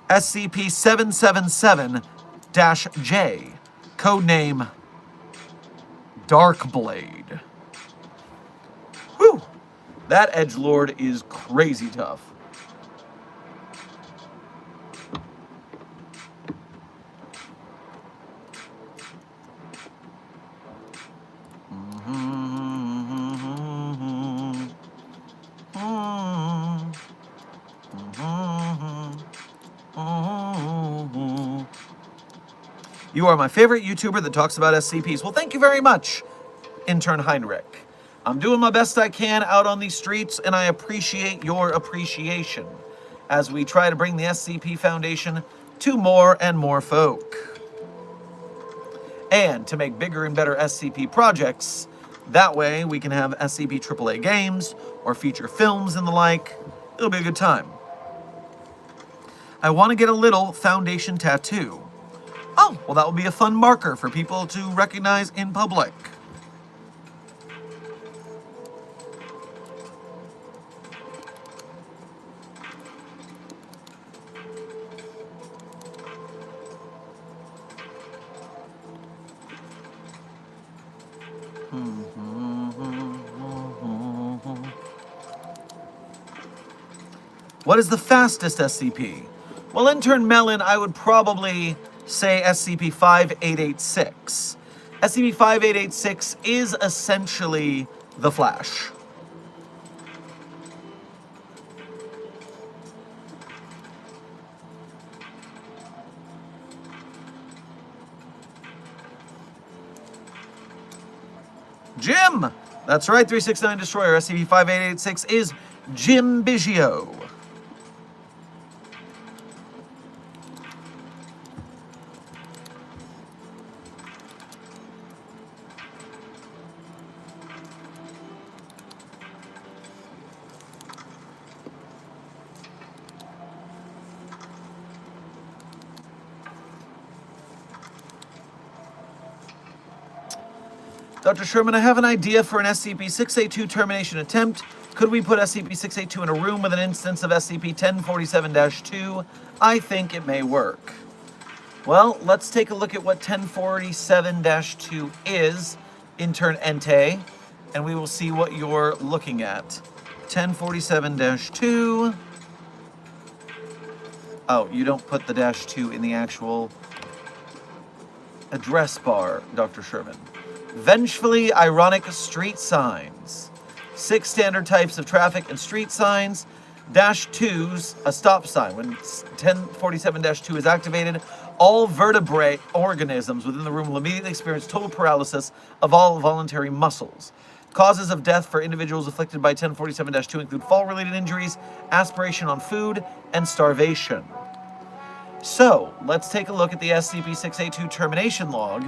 [SPEAKER 1] SCP-777-J, codename Darkblade. Whew! That edgelord is crazy tough. You are my favorite YouTuber that talks about SCPs. Well, thank you very much, intern Heinrich. I'm doing my best I can out on these streets, and I appreciate your appreciation as we try to bring the SCP Foundation to more and more folk. And to make bigger and better SCP projects, that way we can have SCP AAA games or feature films and the like. It'll be a good time. I want to get a little Foundation tattoo. Oh, well, that will be a fun marker for people to recognize in public. What is the fastest SCP? Well, intern Melon, I would probably say SCP-5886. SCP-5886 is essentially the Flash. Jim! That's right, 369 Destroyer. SCP-5886 is Jim Biggio. Dr. Sherman, I have an idea for an SCP-682 termination attempt. Could we put SCP-682 in a room with an instance of SCP-1047-2? I think it may work. Well, let's take a look at what 1047-2 is, intern Entei, and we will see what you're looking at. 1047-2. Oh, you don't put the -2 in the actual address bar, Dr. Sherman. Vengefully ironic street signs. 6 standard types of traffic and street signs. -2's a stop sign. When 1047-2 is activated, all vertebrate organisms within the room will immediately experience total paralysis of all voluntary muscles. Causes of death for individuals afflicted by 1047-2 include fall-related injuries, aspiration on food, and starvation. So, let's take a look at the SCP-682 termination log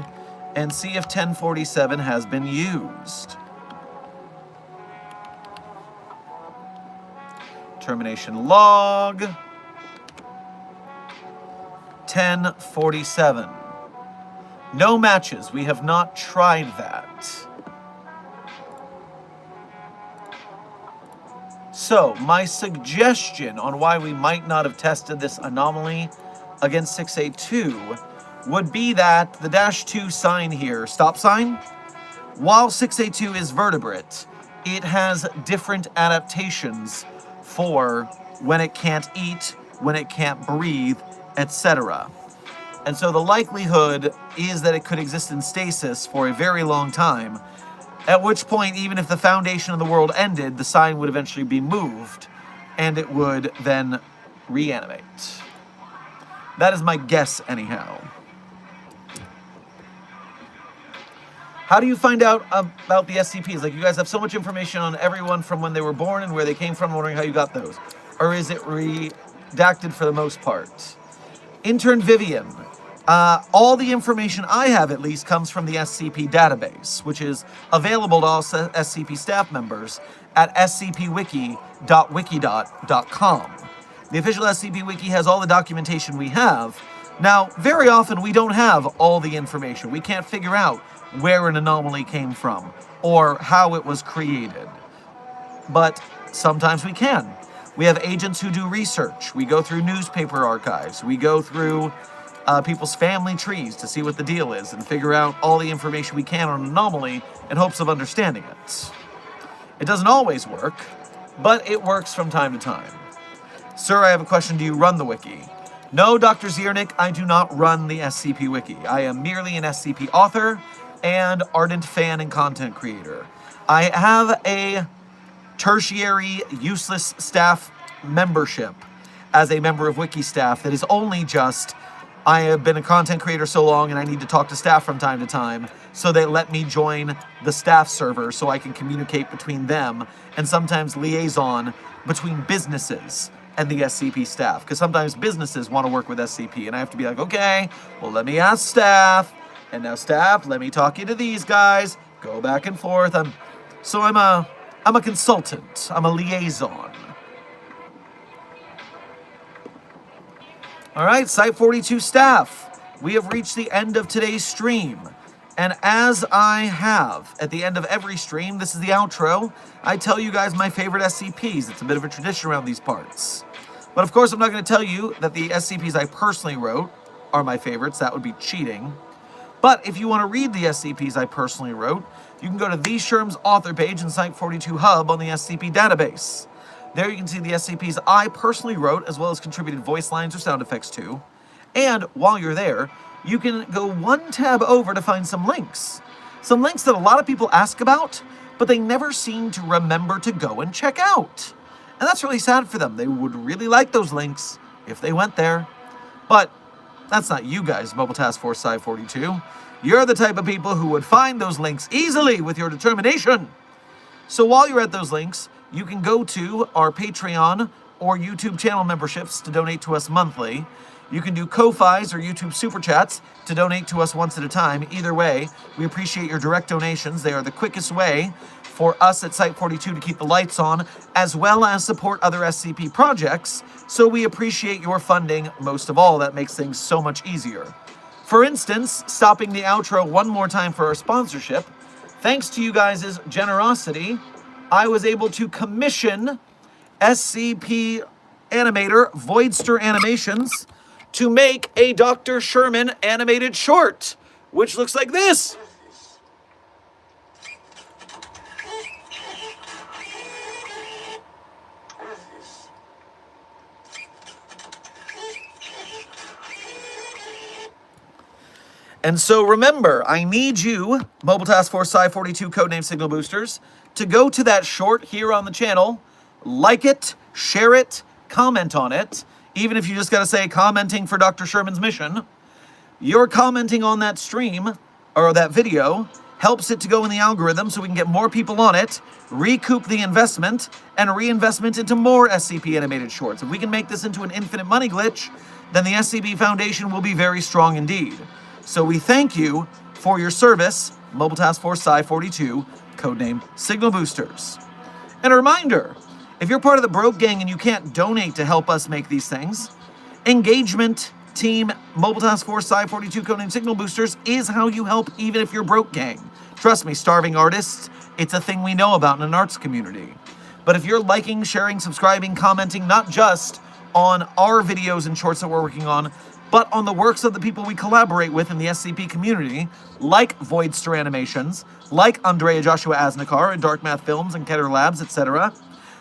[SPEAKER 1] and see if 1047 has been used. Termination log. 1047. No matches. We have not tried that. So, my suggestion on why we might not have tested this anomaly against 682 would be that the -2 sign here, stop sign, while 682 is vertebrate, it has different adaptations for when it can't eat, when it can't breathe, etc. And so the likelihood is that it could exist in stasis for a very long time, at which point, even if the foundation of the world ended, the sign would eventually be moved, and it would then reanimate. That is my guess, anyhow. How do you find out about the SCPs? Like, you guys have so much information on everyone from when they were born and where they came from. I'm wondering how you got those. Or is it redacted for the most part? Intern Vivian. All the information I have, at least, comes from the SCP database, which is available to all SCP staff members at scpwiki.wikidot.com. The official SCP Wiki has all the documentation we have. Now, very often we don't have all the information. We can't figure out where an anomaly came from or how it was created. But sometimes we can. We have agents who do research. We go through newspaper archives. We go through people's family trees to see what the deal is and figure out all the information we can on an anomaly in hopes of understanding it. It doesn't always work, but it works from time to time. Sir, I have a question. Do you run the wiki? No, Dr. Ziernik, I do not run the SCP Wiki. I am merely an SCP author and ardent fan and content creator. I have a tertiary useless staff membership as a member of Wiki staff that is only just I have been a content creator so long and I need to talk to staff from time to time, so they let me join the staff server so I can communicate between them and sometimes liaison between businesses and the SCP staff. Because sometimes businesses want to work with SCP and I have to be like, okay, well, let me ask staff. And now staff, let me talk you to these guys. Go back and forth. I'm a consultant. I'm a liaison. All right, Site 42 staff, we have reached the end of today's stream. And as I have at the end of every stream, this is the outro, I tell you guys my favorite SCPs. It's a bit of a tradition around these parts. But of course, I'm not going to tell you that the SCPs I personally wrote are my favorites. That would be cheating. But if you want to read the SCPs I personally wrote, you can go to the Sherm's author page in Site 42 Hub on the SCP database. There you can see the SCPs I personally wrote, as well as contributed voice lines or sound effects to. And while you're there, you can go one tab over to find some links. Some links that a lot of people ask about, but they never seem to remember to go and check out. And that's really sad for them. They would really like those links if they went there. But that's not you guys, Mobile Task Force Sci 42. You're the type of people who would find those links easily with your determination. So while you're at those links, you can go to our Patreon or YouTube channel memberships to donate to us monthly. You can do Ko-Fis or YouTube Super Chats to donate to us once at a time. Either way, we appreciate your direct donations. They are the quickest way for us at Site 42 to keep the lights on, as well as support other SCP projects. So we appreciate your funding most of all. That makes things so much easier. For instance, stopping the outro one more time for our sponsorship, thanks to you guys' generosity, I was able to commission SCP animator Voidster Animations to make a Dr. Sherman animated short, which looks like this. And so remember, I need you, Mobile Task Force Sci 42 codename Signal Boosters, to go to that short here on the channel, like it, share it, comment on it, even if you just gotta say commenting for Dr. Sherman's mission. Your commenting on that stream, or that video, helps it to go in the algorithm so we can get more people on it, recoup the investment, and reinvestment into more SCP animated shorts. If we can make this into an infinite money glitch, then the SCP Foundation will be very strong indeed. So we thank you for your service, Mobile Task Force Sci 42, codename Signal Boosters. And a reminder, if you're part of the Broke Gang and you can't donate to help us make these things, Engagement Team Mobile Task Force Sci 42, codename Signal Boosters is how you help even if you're Broke Gang. Trust me, starving artists, it's a thing we know about in an arts community. But if you're liking, sharing, subscribing, commenting, not just on our videos and shorts that we're working on, but on the works of the people we collaborate with in the SCP community, like Voidster Animations, like Andrea Joshua Asnikar and Dark Math Films and Keter Labs, etc.,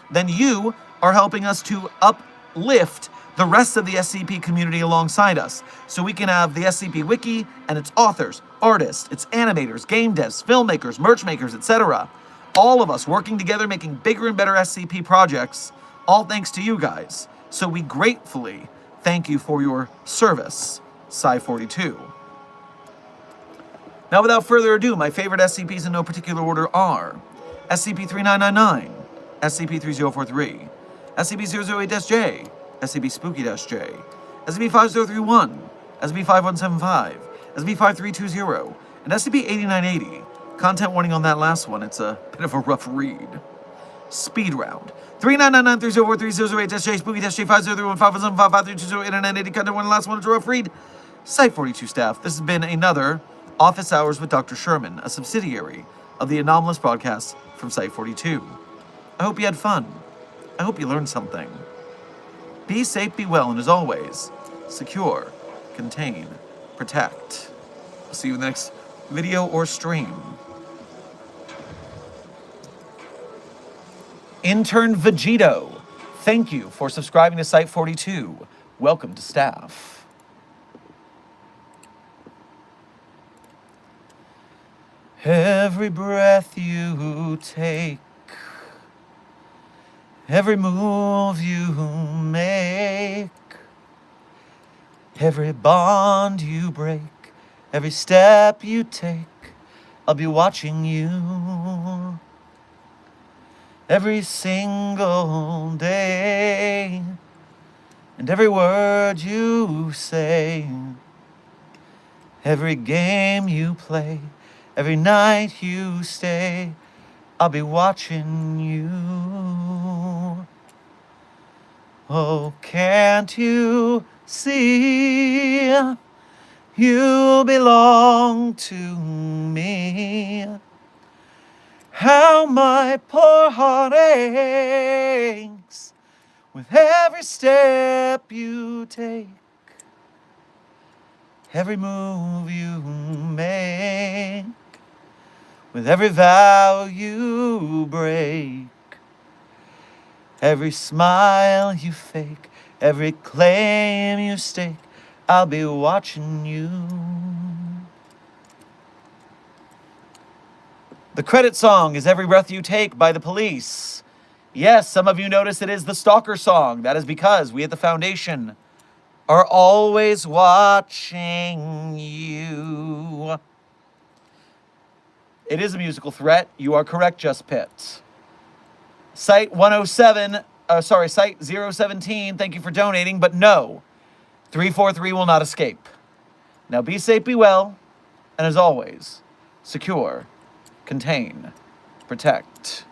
[SPEAKER 1] then you are helping us to uplift the rest of the SCP community alongside us, so we can have the SCP Wiki and its authors, artists, its animators, game devs, filmmakers, merch makers, etc. All of us working together making bigger and better SCP projects, all thanks to you guys. So we gratefully thank you for your service, Sci 42. Now, without further ado, my favorite SCPs in no particular order are SCP-3999, SCP-3043, SCP-008-J, SCP-Spooky-J, SCP-5031, SCP-5175, SCP-5320, and SCP-8980. Content warning on that last one, it's a bit of a rough read. Speed round. 3999-3043-008-J, Spooky-J, 5031, 517, 5320, 8980. Content warning, last one, it's a rough read. Site 42 staff, this has been another Office Hours with Dr. Sherman, a subsidiary of the anomalous broadcasts from Site 42. I hope you had fun. I hope you learned something. Be safe, be well, and as always, secure, contain, protect. I'll see you in the next video or stream. Intern Vegito, thank you for subscribing to Site 42. Welcome to staff. Every breath you take, every move you make, Every bond you break, every step you take, I'll be watching you. Every single day, and every word you say, every game you play, every night you stay, I'll be watching you. Oh, can't you see you belong to me? How my poor heart aches with every step you take, every move you make, with every vow you break, every smile you fake, every claim you stake, I'll be watching you. The credit song is Every Breath You Take by The Police. Yes, some of you notice it is the Stalker song. That is because we at the Foundation are always watching you. It is a musical threat. You are correct, Just Pitt. Site 017, thank you for donating, but no, 343 will not escape. Now be safe, be well, and as always, secure, contain, protect.